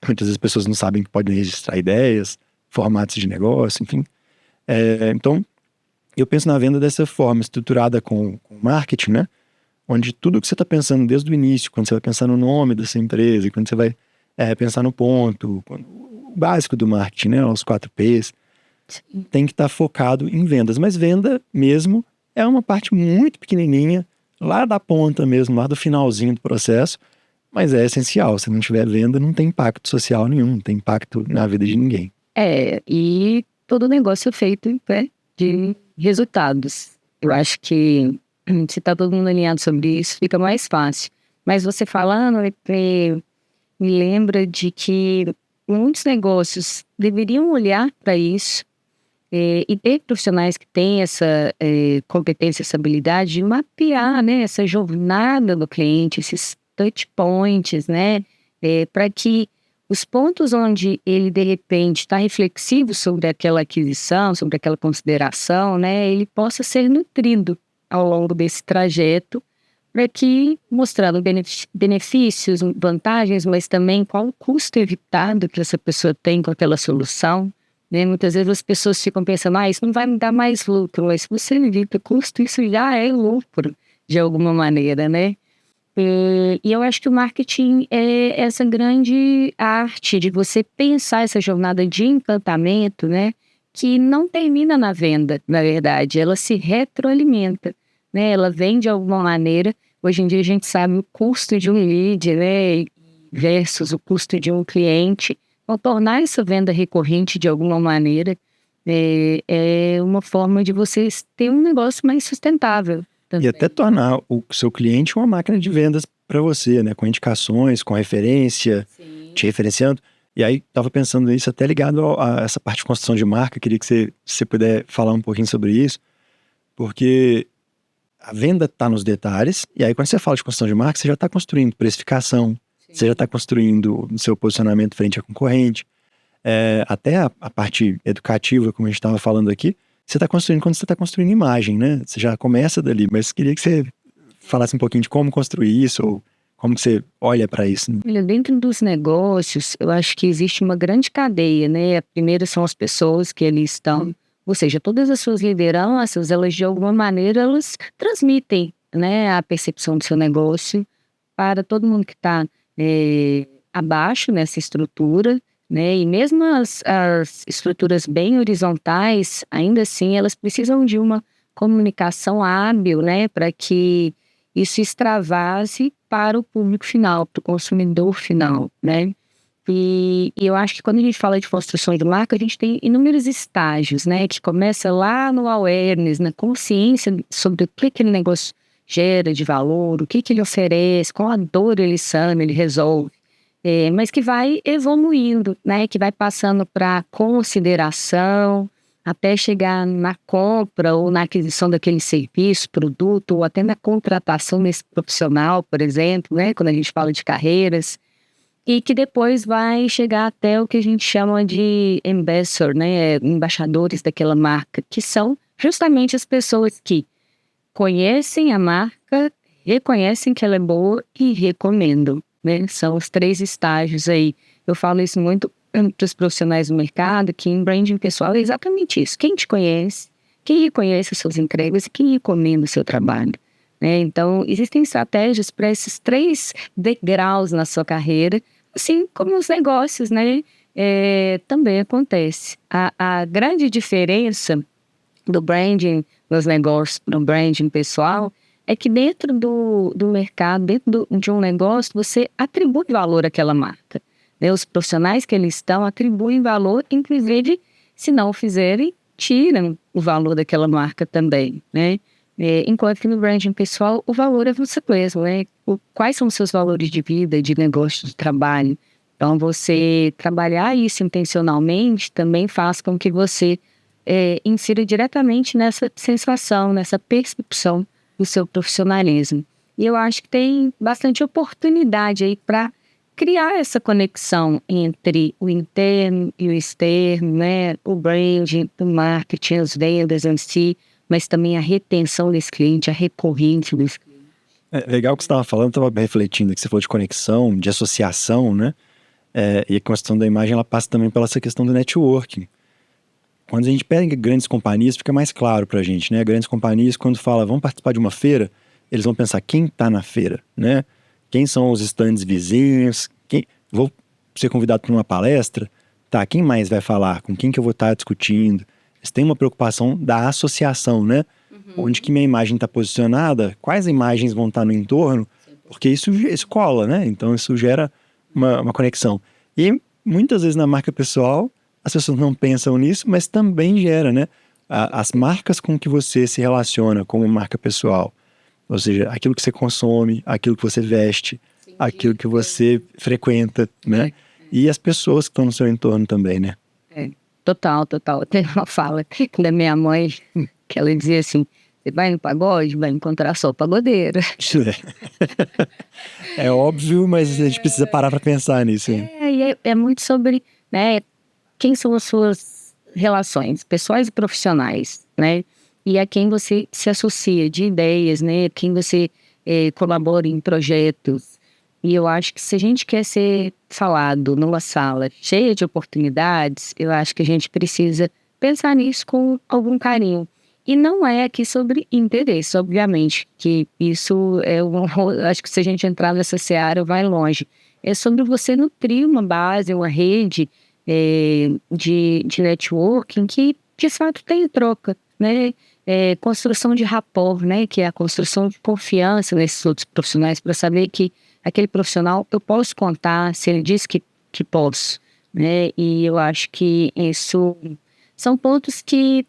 Muitas vezes as pessoas não sabem que podem registrar ideias, formatos de negócio, enfim. Então, eu penso na venda dessa forma, estruturada com marketing, né? Onde tudo que você está pensando desde o início, quando você vai pensar no nome dessa empresa, quando você vai pensar no ponto, o básico do marketing, né? Os 4Ps, tem que estar focado em vendas. Mas venda mesmo é uma parte muito pequenininha, lá da ponta mesmo, lá do finalzinho do processo, mas é essencial. Se não tiver venda, não tem impacto social nenhum, não tem impacto na vida de ninguém. E todo negócio é feito de resultados. Eu acho que se está todo mundo alinhado sobre isso, fica mais fácil. Mas você falando, me lembra de que muitos negócios deveriam olhar para isso e ter profissionais que têm essa competência, essa habilidade de mapear, né, essa jornada do cliente, esses touch points, né, para que os pontos onde ele, de repente, está reflexivo sobre aquela aquisição, sobre aquela consideração, né, ele possa ser nutrido ao longo desse trajeto, para que, mostrando benefícios, vantagens, mas também qual o custo evitado que essa pessoa tem com aquela solução, né? Muitas vezes as pessoas ficam pensando, isso não vai me dar mais lucro, mas se você evita custo, isso já é lucro, de alguma maneira, né? E eu acho que o marketing é essa grande arte de você pensar essa jornada de encantamento, né? Que não termina na venda, na verdade, ela se retroalimenta, né? Ela vem de alguma maneira. Hoje em dia a gente sabe o custo de um lead, né? Versus o custo de um cliente. Então, tornar essa venda recorrente de alguma maneira é uma forma de vocês ter um negócio mais sustentável. E até tornar o seu cliente uma máquina de vendas para você, né? Com indicações, com referência, te referenciando. E aí, estava pensando nisso até ligado a essa parte de construção de marca. Queria que você puder falar um pouquinho sobre isso, porque a venda está nos detalhes, e aí quando você fala de construção de marca, você já está construindo precificação, você já está construindo o seu posicionamento frente à concorrente, até a parte educativa, como a gente estava falando aqui, você está construindo quando você está construindo imagem, né? Você já começa dali, mas queria que você falasse um pouquinho de como construir isso, ou como que você olha para isso. Né? Olha, dentro dos negócios, eu acho que existe uma grande cadeia, né? A primeira são as pessoas que ali estão, ou seja, todas as suas lideranças, elas de alguma maneira, elas transmitem, né, a percepção do seu negócio para todo mundo que está abaixo nessa estrutura, né? E mesmo as estruturas bem horizontais, ainda assim, elas precisam de uma comunicação hábil, né, para que isso extravase para o público final, para o consumidor final, né? E eu acho que quando a gente fala de construção de marca, a gente tem inúmeros estágios, né? Que começa lá no awareness, na consciência sobre o que aquele negócio gera de valor, o que ele oferece, qual a dor ele sana, ele resolve. Mas que vai evoluindo, né? Que vai passando para consideração, até chegar na compra ou na aquisição daquele serviço, produto, ou até na contratação desse profissional, por exemplo, né? Quando a gente fala de carreiras. E que depois vai chegar até o que a gente chama de ambassador, né? Embaixadores daquela marca, que são justamente as pessoas que conhecem a marca, reconhecem que ela é boa e recomendam, né? São os 3 estágios aí. Eu falo isso muito para os profissionais do mercado, que em branding pessoal é exatamente isso. Quem te conhece, quem reconhece os seus entregas e quem recomenda o seu trabalho. Então, existem estratégias para esses 3 degraus na sua carreira, assim como os negócios, né? Também acontece. A grande diferença do branding nos negócios para o branding pessoal é que dentro do mercado, dentro de um negócio, você atribui valor àquela marca. Né? Os profissionais que eles estão atribuem valor, inclusive, se não o fizerem, tiram o valor daquela marca também, né? Enquanto que no branding pessoal, o valor é você mesmo, né? Quais são os seus valores de vida, de negócio, de trabalho? Então, você trabalhar isso intencionalmente também faz com que você insira diretamente nessa sensação, nessa percepção do seu profissionalismo. E eu acho que tem bastante oportunidade aí para criar essa conexão entre o interno e o externo, né? O branding, o marketing, as vendas em si, mas também a retenção desse cliente, a recorrência desse cliente. Legal o que você estava falando, estava refletindo que você falou de conexão, de associação, né? E a questão da imagem, ela passa também pela essa questão do networking. Quando a gente pega grandes companhias, fica mais claro pra gente, né? Grandes companhias, quando fala, vamos participar de uma feira, eles vão pensar, quem tá na feira, né? Quem são os estandes vizinhos? Vou ser convidado para uma palestra? Tá, quem mais vai falar? Com quem que eu vou estar discutindo? Eles têm uma preocupação da associação, né? Onde que minha imagem está posicionada, quais imagens vão estar no entorno, porque isso cola, né? Então isso gera uma conexão. E muitas vezes na marca pessoal, as pessoas não pensam nisso, mas também gera, né? As marcas com que você se relaciona como marca pessoal, ou seja, aquilo que você consome, aquilo que você veste, aquilo que você frequenta, né? E as pessoas que estão no seu entorno também, né? Total. Tem uma fala da minha mãe, que ela dizia assim, Você vai no pagode, vai encontrar só pagodeira. Isso é óbvio, mas a gente precisa parar para pensar nisso, hein? É muito sobre, né, quem são as suas relações pessoais e profissionais, né? E a quem você se associa de ideias, né? Quem você colabora em projetos. E eu acho que se a gente quer ser falado numa sala cheia de oportunidades, eu acho que a gente precisa pensar nisso com algum carinho. E não é aqui sobre interesse, obviamente, que isso acho que se a gente entrar nessa seara vai longe. É sobre você nutrir uma base, uma rede de networking que, de fato, tem troca, né? Construção de rapport, né? Que é a construção de confiança nesses outros profissionais para saber que aquele profissional eu posso contar se ele diz que posso, né? E eu acho que isso são pontos que,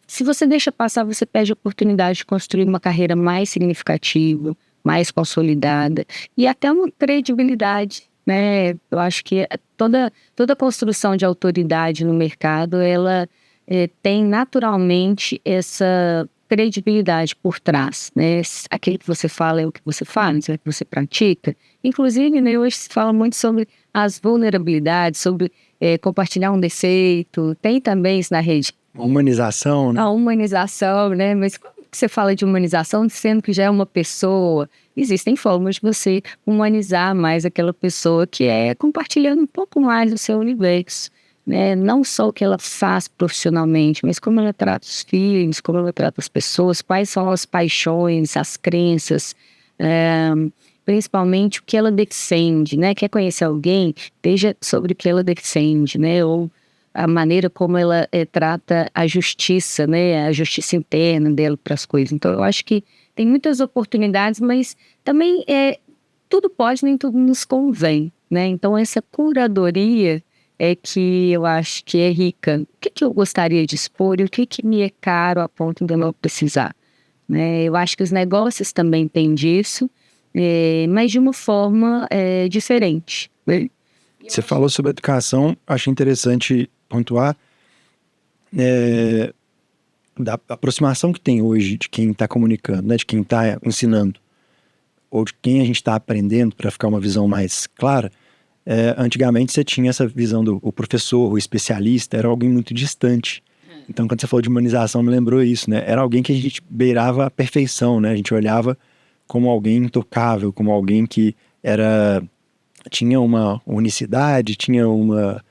se você deixa passar, você perde a oportunidade de construir uma carreira mais significativa, mais consolidada e até uma credibilidade, né? Eu acho que toda construção de autoridade no mercado, ela tem naturalmente essa credibilidade por trás, né? Aquilo que você fala é o que você faz, é o que você pratica. Inclusive, né, hoje se fala muito sobre as vulnerabilidades, sobre compartilhar um defeito. Tem também isso na rede. Humanização, né? A humanização, né? Mas como que você fala de humanização sendo que já é uma pessoa? Existem formas de você humanizar mais aquela pessoa, que é compartilhando um pouco mais do seu universo, né? Não só o que ela faz profissionalmente, mas como ela trata os filhos, como ela trata as pessoas, quais são as paixões, as crenças, principalmente o que ela defende, né? Quer conhecer alguém? Veja sobre o que ela defende, né? Ou a maneira como ela trata a justiça, né? A justiça interna dela para as coisas. Então, eu acho que tem muitas oportunidades, mas também tudo pode, nem tudo nos convém, né? Então, essa curadoria é que eu acho que é rica. O que eu gostaria de expor e o que me é caro a ponto de eu não precisar, né? Eu acho que os negócios também têm disso, mas de uma forma diferente, né? Você falou sobre educação, acho interessante pontuar da aproximação que tem hoje de quem está comunicando, né, de quem está ensinando, ou de quem a gente está aprendendo, para ficar uma visão mais clara. Antigamente você tinha essa visão do o professor, o especialista, era alguém muito distante. Então, quando você falou de humanização, me lembrou isso, né? Era alguém que a gente beirava a perfeição, né? A gente olhava como alguém intocável, como alguém que tinha uma unicidade, tinha uma...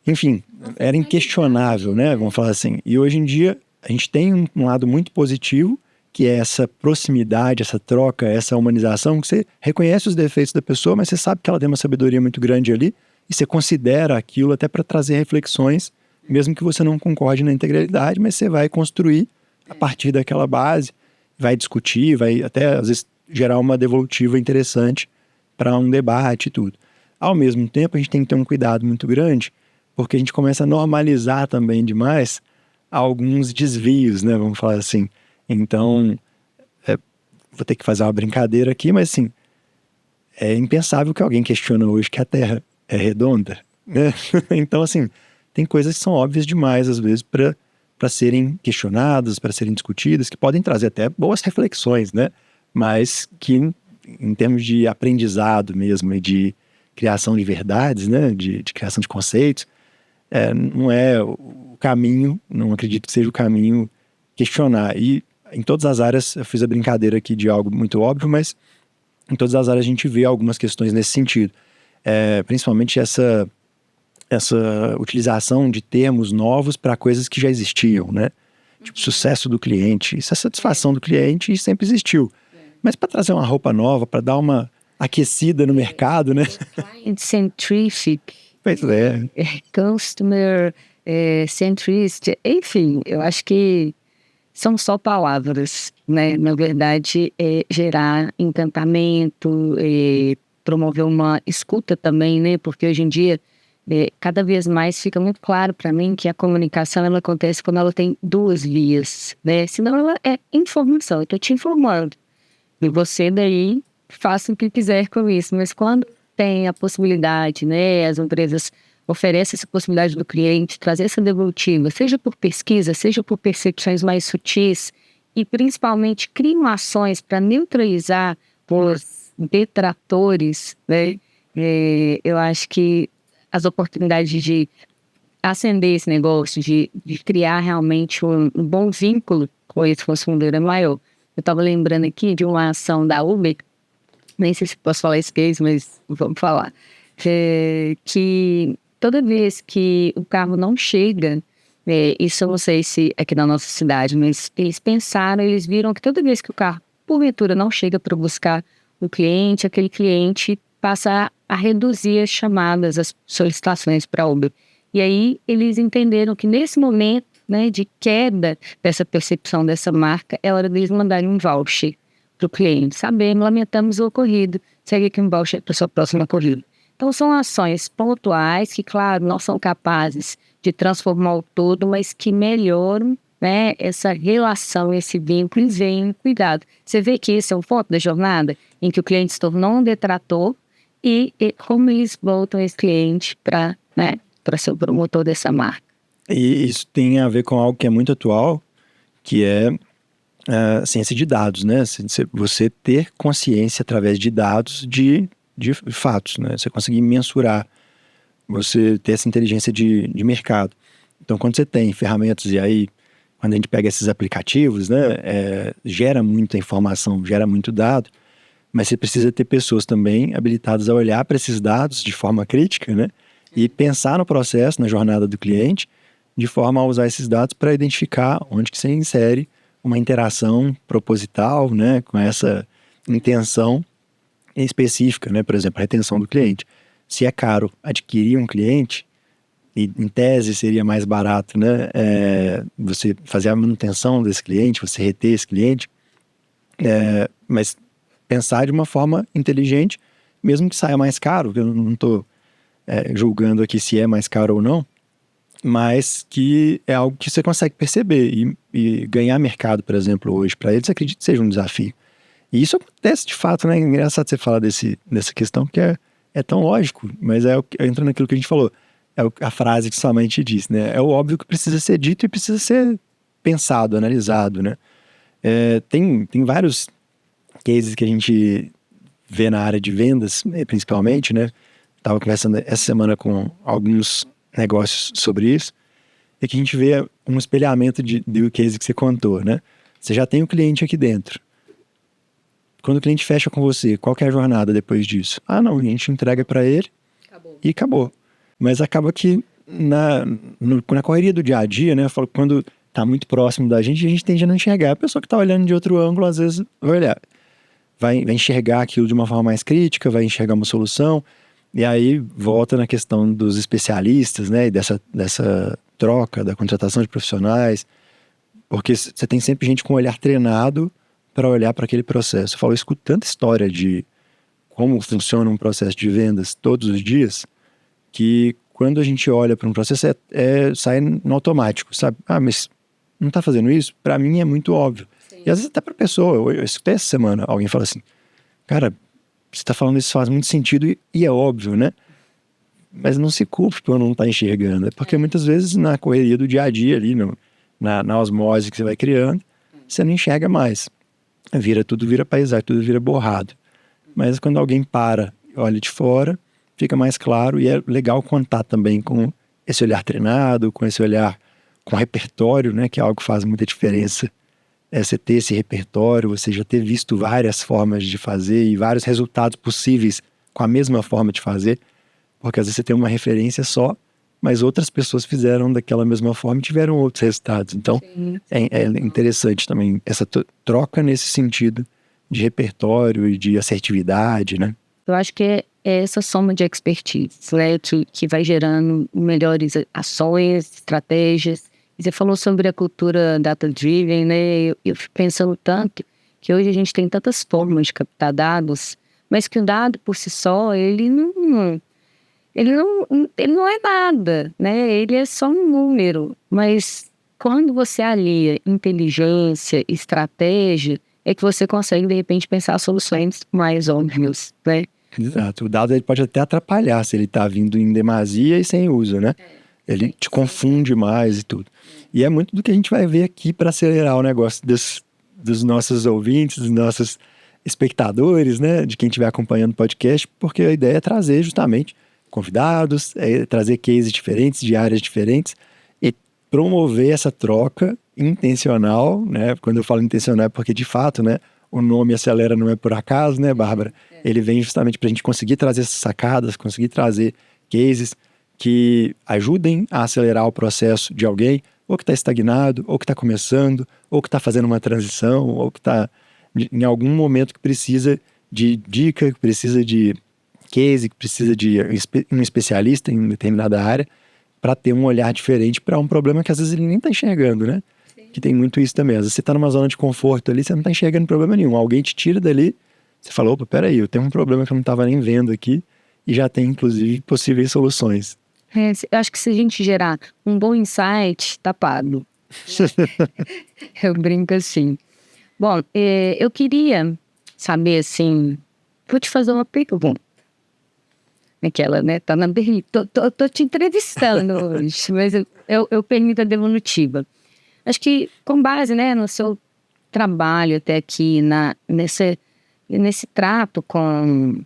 Enfim, era inquestionável, né? Vamos falar assim. E hoje em dia, a gente tem um lado muito positivo, que é essa proximidade, essa troca, essa humanização, que você reconhece os defeitos da pessoa, mas você sabe que ela tem uma sabedoria muito grande ali, e você considera aquilo até para trazer reflexões, mesmo que você não concorde na integralidade, mas você vai construir a partir daquela base, vai discutir, vai até, às vezes, gerar uma devolutiva interessante para um debate e tudo. Ao mesmo tempo, a gente tem que ter um cuidado muito grande, porque a gente começa a normalizar também demais alguns desvios, né? Vamos falar assim. Então, vou ter que fazer uma brincadeira aqui, mas assim, é impensável que alguém questione hoje que a Terra é redonda, né? Então, assim, tem coisas que são óbvias demais, às vezes, para serem questionadas, para serem discutidas, que podem trazer até boas reflexões, né? Mas que, em termos de aprendizado mesmo e de criação de verdades, né? De criação de conceitos, não é o caminho, não acredito que seja o caminho questionar. E em todas as áreas, eu fiz a brincadeira aqui de algo muito óbvio, mas em todas as áreas a gente vê algumas questões nesse sentido. Principalmente essa utilização de termos novos para coisas que já existiam, né? Tipo, sucesso do cliente. Isso é satisfação do cliente, sempre existiu. Mas para trazer uma roupa nova, para dar uma aquecida no mercado, né? Client-centric. Pois é. Customer centrist. Enfim, eu acho que são só palavras, né? Na verdade, gerar encantamento, promover uma escuta também, né? Porque hoje em dia, cada vez mais fica muito claro para mim que a comunicação, ela acontece quando ela tem duas vias, né? Senão ela é informação, eu estou te informando. E você daí faça o que quiser com isso. Mas quando tem a possibilidade, né? As empresas oferecem essa possibilidade do cliente trazer essa devolutiva, seja por pesquisa, seja por percepções mais sutis, e principalmente criam ações para neutralizar os detratores, né? Eu acho que as oportunidades de acender esse negócio, de criar realmente um bom vínculo com esse consumidor é maior. Eu estava lembrando aqui de uma ação da Uber, nem sei se posso falar esse case, mas vamos falar, que toda vez que o carro não chega, isso eu não sei se aqui na nossa cidade, mas eles viram que toda vez que o carro, porventura, não chega para buscar o cliente, aquele cliente passa a reduzir as chamadas, as solicitações para Uber. E aí eles entenderam que nesse momento, né, de queda dessa percepção dessa marca, é hora deles mandarem um voucher para o cliente. Sabemos, lamentamos o ocorrido, segue aqui um voucher para sua próxima corrida. Então são ações pontuais que, claro, não são capazes de transformar o todo, mas que melhoram, né, essa relação, esse vínculo, e vem cuidado. Você vê que esse é um ponto da jornada em que o cliente se tornou um detrator e como eles voltam esse cliente para, né, para ser o promotor dessa marca. E isso tem a ver com algo que é muito atual, que é a ciência de dados, né? Você ter consciência através de dados de fatos, né? Você conseguir mensurar, você ter essa inteligência de mercado. Então, quando você tem ferramentas, e aí, quando a gente pega esses aplicativos, né? Gera muita informação, gera muito dado, mas você precisa ter pessoas também habilitadas a olhar para esses dados de forma crítica, né? E pensar no processo, na jornada do cliente, de forma a usar esses dados para identificar onde que você insere uma interação proposital, né, com essa intenção específica, né, por exemplo, a retenção do cliente. Se é caro adquirir um cliente, e em tese seria mais barato, né, você fazer a manutenção desse cliente, você reter esse cliente, mas pensar de uma forma inteligente, mesmo que saia mais caro, eu não estou julgando aqui se é mais caro ou não, mas que é algo que você consegue perceber e ganhar mercado, por exemplo, hoje, para eles, acredito que seja um desafio. E isso acontece de fato, né? É engraçado você falar dessa questão, que é tão lógico, mas entra naquilo que a gente falou, a frase que sua mãe te disse, né? É o óbvio que precisa ser dito e precisa ser pensado, analisado, né? Tem vários cases que a gente vê na área de vendas, principalmente, né? Estava conversando essa semana com alguns negócios sobre isso, é que a gente vê um espelhamento do case que você contou, né? Você já tem o cliente aqui dentro. Quando o cliente fecha com você, qual que é a jornada depois disso? Ah, não, a gente entrega para ele e acabou. Mas acaba que na correria do dia a dia, né? Eu falo, quando tá muito próximo da gente tende a não enxergar. A pessoa que tá olhando de outro ângulo, às vezes, vai enxergar aquilo de uma forma mais crítica, vai enxergar uma solução. E aí volta na questão dos especialistas, né, e dessa troca, da contratação de profissionais, porque você tem sempre gente com o olhar treinado para olhar para aquele processo. Eu falo, eu escuto tanta história de como funciona um processo de vendas todos os dias, que quando a gente olha para um processo, sai no automático, sabe? Ah, mas não está fazendo isso? Para mim é muito óbvio. Sim. E às vezes até para a pessoa, eu escutei essa semana, alguém fala assim, cara, você está falando isso, faz muito sentido e é óbvio, né? Mas não se culpe por não estar enxergando. É porque muitas vezes na correria do dia a dia ali, na osmose que você vai criando, você não enxerga mais. Tudo vira paisagem, tudo vira borrado. Mas quando alguém para e olha de fora, fica mais claro, e é legal contar também com esse olhar treinado, com esse olhar com repertório, né? Que é algo que faz muita diferença. Você ter esse repertório, você já ter visto várias formas de fazer e vários resultados possíveis com a mesma forma de fazer, porque às vezes você tem uma referência só, mas outras pessoas fizeram daquela mesma forma e tiveram outros resultados. Então, é interessante também essa troca nesse sentido de repertório e de assertividade, né? Eu acho que é essa soma de expertise, né, que vai gerando melhores ações, estratégias. E você falou sobre a cultura data-driven, né? Eu fico pensando tanto que hoje a gente tem tantas formas de captar dados, mas que o dado por si só, ele não é nada, né? Ele é só um número. Mas quando você alia inteligência, estratégia, é que você consegue, de repente, pensar soluções mais óbvias, né? Exato. O dado ele pode até atrapalhar se ele está vindo em demasia e sem uso, né? Ele te confunde mais e tudo. E é muito do que a gente vai ver aqui para acelerar o negócio dos nossos ouvintes, dos nossos espectadores, né, de quem estiver acompanhando o podcast, porque a ideia é trazer justamente convidados, trazer cases diferentes, de áreas diferentes, e promover essa troca intencional, né? Quando eu falo intencional é porque, de fato, né, o nome Acelera não é por acaso, né, Bárbara? Ele vem justamente para a gente conseguir trazer essas sacadas, conseguir trazer cases que ajudem a acelerar o processo de alguém, ou que está estagnado, ou que está começando, ou que está fazendo uma transição, ou que está em algum momento que precisa de dica, que precisa de case, que precisa de um especialista em determinada área, para ter um olhar diferente para um problema que às vezes ele nem está enxergando, né? Sim. Que tem muito isso também. Às vezes você está numa zona de conforto ali, você não está enxergando problema nenhum. Alguém te tira dali, você fala, opa, peraí, eu tenho um problema que eu não estava nem vendo aqui, e já tem, inclusive, possíveis soluções. Eu acho que se a gente gerar um bom insight, tá pago. Eu brinco assim. Bom, eu queria saber, assim, vou te fazer uma pergunta. Aquela, né? Tá na tô te entrevistando hoje, mas eu pergunto a devolutiva. Acho que com base, né, no seu trabalho até aqui, nesse trato com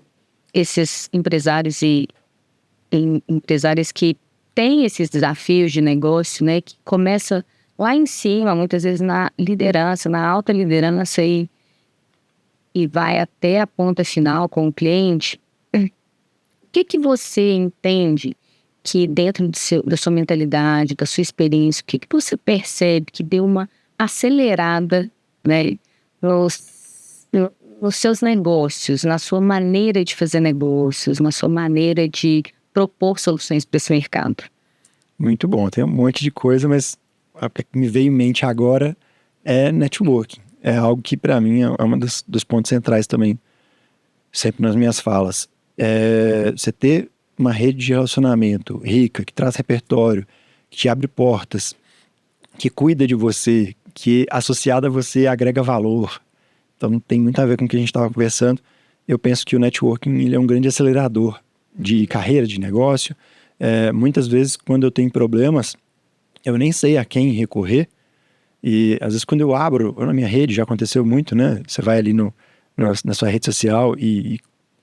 esses empresários e empresárias que têm esses desafios de negócio, né, que começa lá em cima, muitas vezes na liderança, na alta liderança e vai até a ponta final com o cliente. O que você entende que dentro da sua mentalidade, da sua experiência, o que você percebe que deu uma acelerada, né, nos seus negócios, na sua maneira de fazer negócios, na sua maneira de propor soluções para esse mercado? Muito bom, tem um monte de coisa, mas o que me veio em mente agora é networking. É algo que para mim é um dos pontos centrais também, sempre nas minhas falas. Você ter uma rede de relacionamento rica, que traz repertório, que te abre portas, que cuida de você, que associada a você agrega valor. Então tem muito a ver com o que a gente estava conversando. Eu penso que o networking ele é um grande acelerador de carreira, de negócio. Muitas vezes, quando eu tenho problemas, eu nem sei a quem recorrer. E às vezes quando eu abro, na minha rede, já aconteceu muito, né? Você vai ali na sua rede social e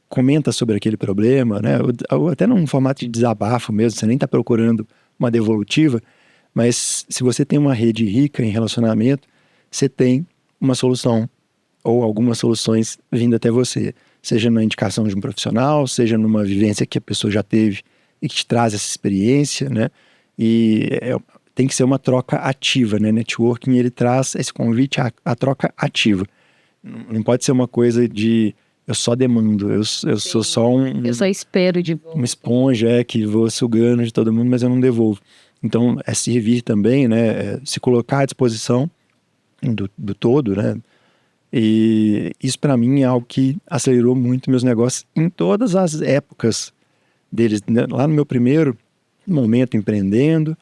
comenta sobre aquele problema, né? Ou até num formato de desabafo mesmo, você nem está procurando uma devolutiva, mas se você tem uma rede rica em relacionamento, você tem uma solução ou algumas soluções vindo até você, seja na indicação de um profissional, seja numa vivência que a pessoa já teve e que te traz essa experiência, né? E tem que ser uma troca ativa, né? Networking, ele traz esse convite à troca ativa. Não pode ser uma coisa de eu só demando, eu sou só eu só espero de volta. Uma esponja que vou sugando de todo mundo, mas eu não devolvo. Então, é servir também, né? Se colocar à disposição do todo, né? E isso para mim é algo que acelerou muito meus negócios em todas as épocas deles, né? Lá no meu primeiro momento empreendendo,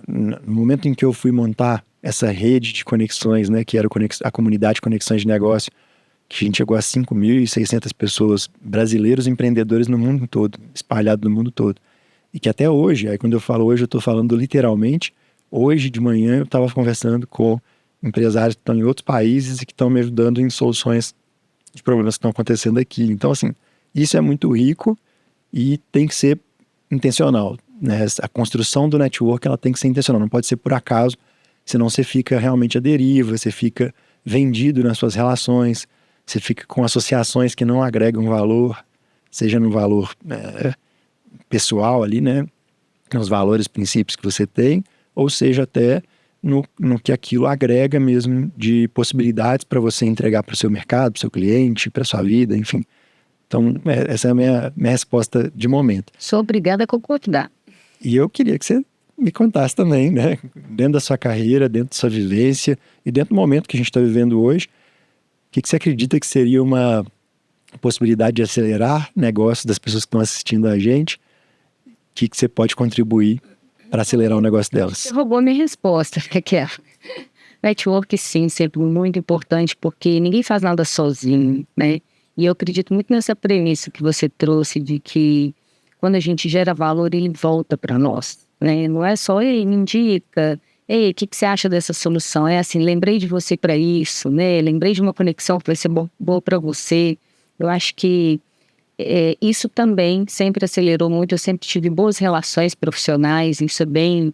no momento em que eu fui montar essa rede de conexões, né? Que era a comunidade de conexões de negócio, que a gente chegou a 5.600 pessoas, brasileiros empreendedores no mundo todo, espalhados no mundo todo. E que até hoje, aí quando eu falo hoje, eu estou falando literalmente, hoje de manhã eu estava conversando com empresários que estão em outros países e que estão me ajudando em soluções de problemas que estão acontecendo aqui. Então, assim, isso é muito rico e tem que ser intencional, né? A construção do network, ela tem que ser intencional, não pode ser por acaso, senão você fica realmente à deriva, você fica vendido nas suas relações, você fica com associações que não agregam valor, seja no valor pessoal ali, né? Nos valores, princípios que você tem, ou seja até no que aquilo agrega mesmo de possibilidades para você entregar para o seu mercado, para o seu cliente, para a sua vida, enfim. Então, essa é a minha resposta de momento. Sou obrigada a concordar. E eu queria que você me contasse também, né? Dentro da sua carreira, dentro da sua vivência e dentro do momento que a gente está vivendo hoje, o que você acredita que seria uma possibilidade de acelerar negócios das pessoas que estão assistindo a gente? O que você pode contribuir para acelerar o negócio delas? Você roubou minha resposta, Raquel. Network, sim, sempre muito importante, porque ninguém faz nada sozinho, né? E eu acredito muito nessa premissa que você trouxe de que quando a gente gera valor, ele volta para nós, né? Não é só ele indica, ei, o que você acha dessa solução? É assim, lembrei de você para isso, né? Lembrei de uma conexão que vai ser boa para você. Eu acho que isso também sempre acelerou muito. Eu sempre tive boas relações profissionais, isso é bem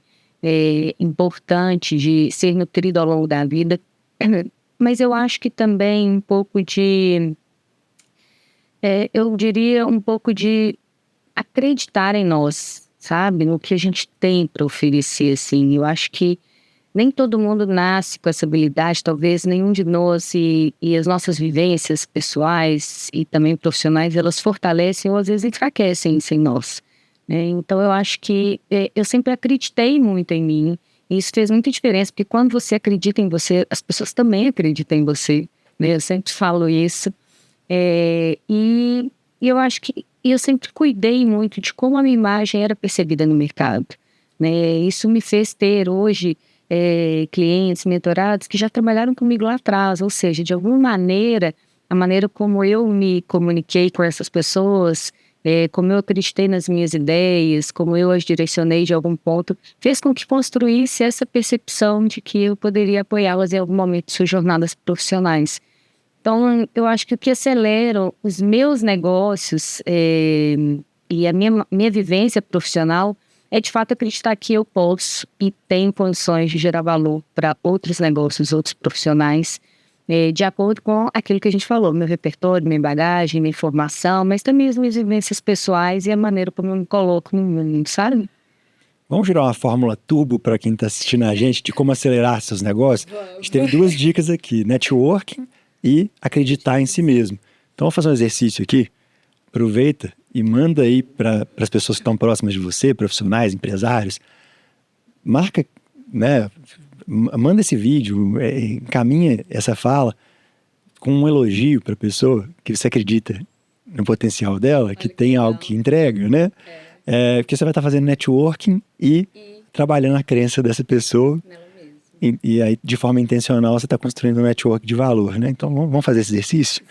importante de ser nutrido ao longo da vida. Mas eu acho que também um pouco eu diria um pouco de acreditar em nós, sabe? No que a gente tem para oferecer, assim. Eu acho que nem todo mundo nasce com essa habilidade, talvez nenhum de nós, e as nossas vivências pessoais e também profissionais, elas fortalecem ou às vezes enfraquecem isso em nós, né? Então eu acho que eu sempre acreditei muito em mim, e isso fez muita diferença, porque quando você acredita em você, as pessoas também acreditam em você, né? Eu sempre falo isso. E eu acho que eu sempre cuidei muito de como a minha imagem era percebida no mercado, né? Isso me fez ter hoje clientes, mentorados que já trabalharam comigo lá atrás, ou seja, de alguma maneira, a maneira como eu me comuniquei com essas pessoas, como eu acreditei nas minhas ideias, como eu as direcionei de algum ponto, fez com que construísse essa percepção de que eu poderia apoiá-las em algum momento de suas jornadas profissionais. Então, eu acho que o que acelera os meus negócios e a minha vivência profissional é, de fato, acreditar que eu posso e tenho condições de gerar valor para outros negócios, outros profissionais, de acordo com aquilo que a gente falou, meu repertório, minha bagagem, minha formação, mas também as minhas vivências pessoais e a maneira como eu me coloco no mundo, sabe? Vamos virar uma fórmula turbo para quem está assistindo a gente de como acelerar seus negócios? A gente teve 2 dicas aqui, networking e acreditar em si mesmo. Então, vou fazer um exercício aqui. Aproveita e manda aí para as pessoas que estão próximas de você, profissionais, empresários. Marca, né? Manda esse vídeo, encaminha essa fala com um elogio para a pessoa que você acredita no potencial dela, que tem algo que entrega, né? Porque você vai estar fazendo networking e trabalhando a crença dessa pessoa. E aí, de forma intencional, você está construindo um network de valor, né? Então, vamos fazer esse exercício?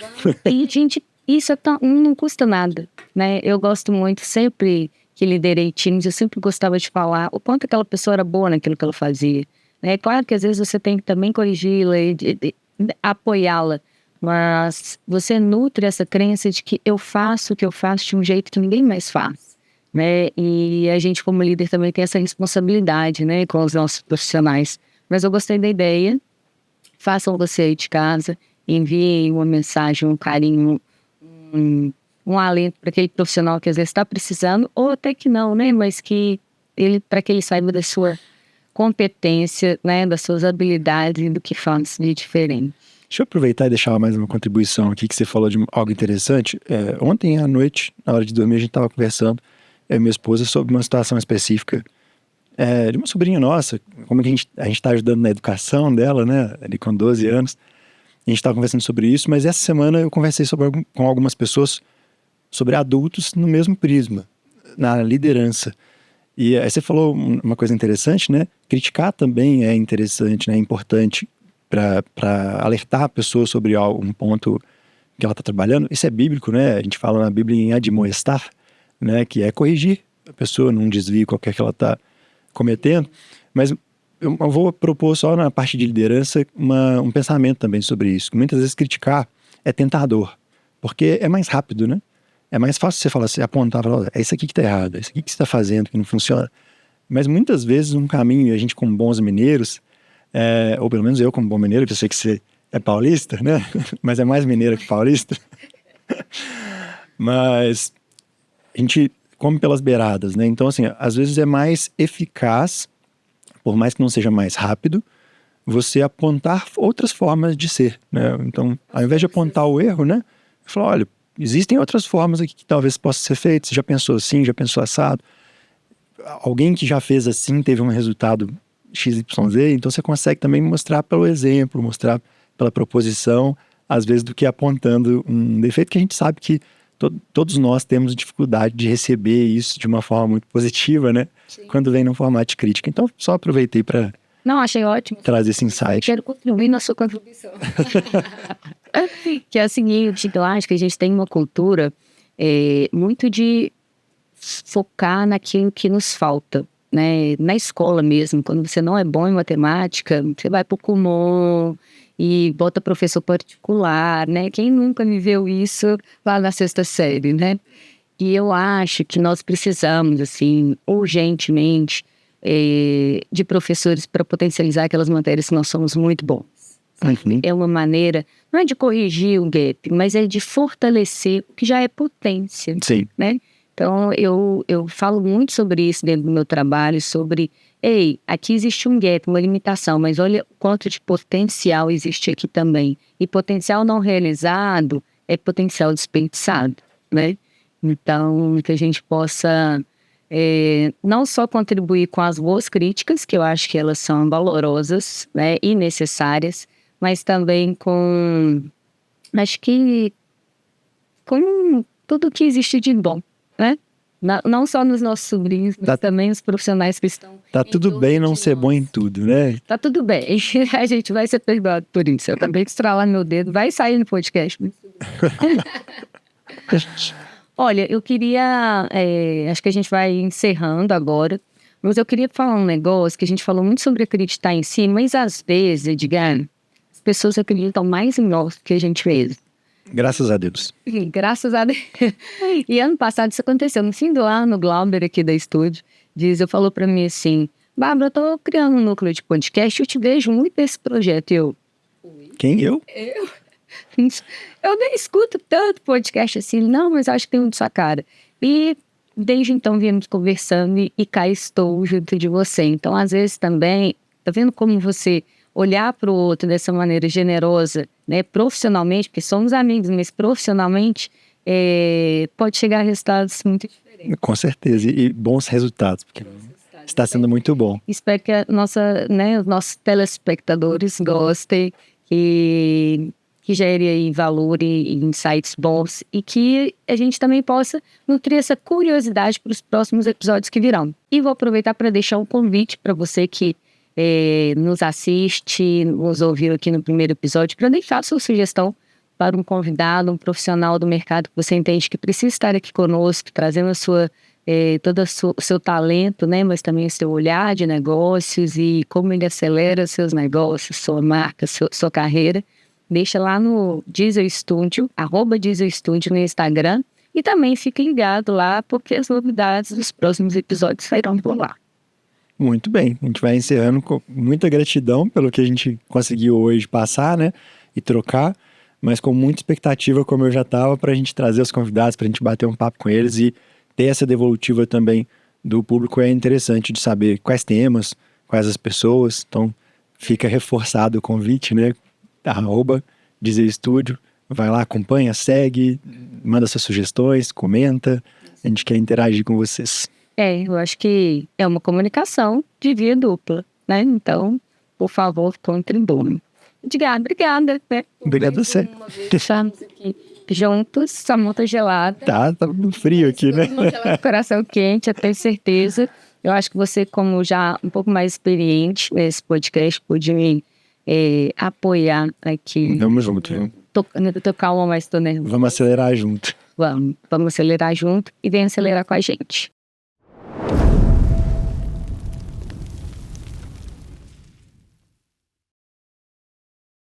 E, gente, isso não custa nada, né? Eu gosto muito, sempre que liderei times, eu sempre gostava de falar o quanto aquela pessoa era boa naquilo que ela fazia, né? Claro que às vezes você tem que também corrigi-la e apoiá-la, mas você nutre essa crença de que eu faço o que eu faço de um jeito que ninguém mais faz, né? E a gente, como líder, também tem essa responsabilidade, né, com os nossos profissionais. Mas eu gostei da ideia. Façam você aí de casa, enviem uma mensagem, um carinho, um alento para aquele profissional que às vezes está precisando, ou até que não, né? Mas para que ele saiba da sua competência, né? Das suas habilidades e do que faz de diferente. Deixa eu aproveitar e deixar mais uma contribuição aqui, que você falou de algo interessante. Ontem à noite, na hora de dormir, a gente estava conversando, eu e minha esposa, sobre uma situação específica de uma sobrinha nossa, como que a gente está ajudando na educação dela, né, ali com 12 anos. A gente estava conversando sobre isso, mas essa semana eu conversei com algumas pessoas sobre adultos no mesmo prisma, na liderança. E aí você falou uma coisa interessante, né? Criticar também é interessante, né? É importante para alertar a pessoa sobre um ponto que ela está trabalhando. Isso é bíblico, né? A gente fala na Bíblia em admoestar, né? Que é corrigir a pessoa num desvio qualquer que ela está cometendo. Mas eu vou propor só na parte de liderança um pensamento também sobre isso. Muitas vezes criticar é tentador, porque é mais rápido, né? É mais fácil você falar assim, apontar, falar, é isso aqui que está errado, é isso aqui que você está fazendo que não funciona. Mas muitas vezes um caminho, a gente como bons mineiros, ou pelo menos eu como bom mineiro, que eu sei que você é paulista, né? Mas é mais mineiro que paulista. Mas a gente come pelas beiradas, né? Então, assim, às vezes é mais eficaz, por mais que não seja mais rápido, você apontar outras formas de ser, né? Então, ao invés de apontar o erro, né? Falar, olha, existem outras formas aqui que talvez possa ser feito. Você já pensou assim, já pensou assado? Alguém que já fez assim teve um resultado XYZ, então você consegue também mostrar pelo exemplo, mostrar pela proposição, às vezes do que apontando um defeito que a gente sabe que todos nós temos dificuldade de receber isso de uma forma muito positiva, né? Sim. Quando vem no formato de crítica. Então, só aproveitei para... Não, achei ótimo. Trazer esse insight. Quero contribuir na sua contribuição. Que é o seguinte, eu acho que a gente tem uma cultura muito de focar naquilo que nos falta, né? Na escola mesmo, quando você não é bom em matemática, você vai pro Kumon e bota professor particular, né? Quem nunca viveu isso lá na sexta série, né? E eu acho que nós precisamos, assim, urgentemente, de professores para potencializar aquelas matérias que nós somos muito bons. Uhum. É uma maneira, não é de corrigir o gap, mas é de fortalecer o que já é potência, Sim. né? Então, eu falo muito sobre isso dentro do meu trabalho, sobre, ei, aqui existe um gap, uma limitação, mas olha o quanto de potencial existe aqui também. E potencial não realizado é potencial desperdiçado, né? Então, que a gente possa não só contribuir com as boas críticas, que eu acho que elas são valorosas, né, e necessárias, mas também acho que com tudo que existe de bom, né? Não só nos nossos sobrinhos, mas também os profissionais que estão Tá em tudo torno bem não de ser nós. bom em tudo, né? Tá tudo bem, a gente vai ser perdoado por isso. Eu acabei de estralar meu dedo, vai sair no podcast. Olha, eu queria, acho que a gente vai encerrando agora, mas eu queria falar um negócio que a gente falou muito sobre acreditar em si, mas às vezes, Edgar, as pessoas acreditam mais em nós do que a gente mesmo. Graças a Deus. E graças a Deus. E ano passado isso aconteceu, no fim do ano, o Glauber aqui da estúdio, falou pra mim assim, Bárbara, eu tô criando um núcleo de podcast, eu te vejo muito nesse projeto. Quem? Eu? Eu nem escuto tanto podcast assim, não, mas acho que tem um de sua cara. E desde então viemos conversando e cá estou junto de você. Então, às vezes também, tá vendo como você olhar para o outro dessa maneira generosa, né, profissionalmente, porque somos amigos, mas profissionalmente, pode chegar a resultados muito diferentes. Com certeza. E bons resultados, porque está sendo muito bom. Espero que os nossos telespectadores gostem, que gere aí valor e insights bons e que a gente também possa nutrir essa curiosidade para os próximos episódios que virão. E vou aproveitar para deixar um convite para você que nos assiste, nos ouviu aqui no primeiro episódio, para deixar sua sugestão para um convidado, um profissional do mercado que você entende que precisa estar aqui conosco, trazendo todo o seu talento, né, mas também o seu olhar de negócios e como ele acelera seus negócios, sua marca, sua carreira. Deixa lá no Diesel Studio, @Diesel Studio no Instagram. E também fique ligado lá, porque as novidades dos próximos episódios sairão por lá. Muito bem. A gente vai encerrando com muita gratidão pelo que a gente conseguiu hoje passar, né? E trocar, mas com muita expectativa, como eu já estava, para a gente trazer os convidados, para a gente bater um papo com eles e ter essa devolutiva também do público. É interessante de saber quais temas, quais as pessoas. Então, fica reforçado o convite, né? @Diesel Studio, vai lá, acompanha, segue, manda suas sugestões, comenta, a gente quer interagir com vocês. Eu acho que é uma comunicação de via dupla, né? Então, por favor, contribuam. Edgar, obrigada, né? Obrigado a você. Estamos aqui juntos, a monta gelada. Tá frio aqui, né? Coração quente, eu tenho certeza. Eu acho que você, como já um pouco mais experiente nesse podcast, pode me apoiar aqui. Vamos junto, viu? Tô calma, mas tô nervosa. Vamos acelerar junto. Vamos acelerar junto e vem acelerar com a gente.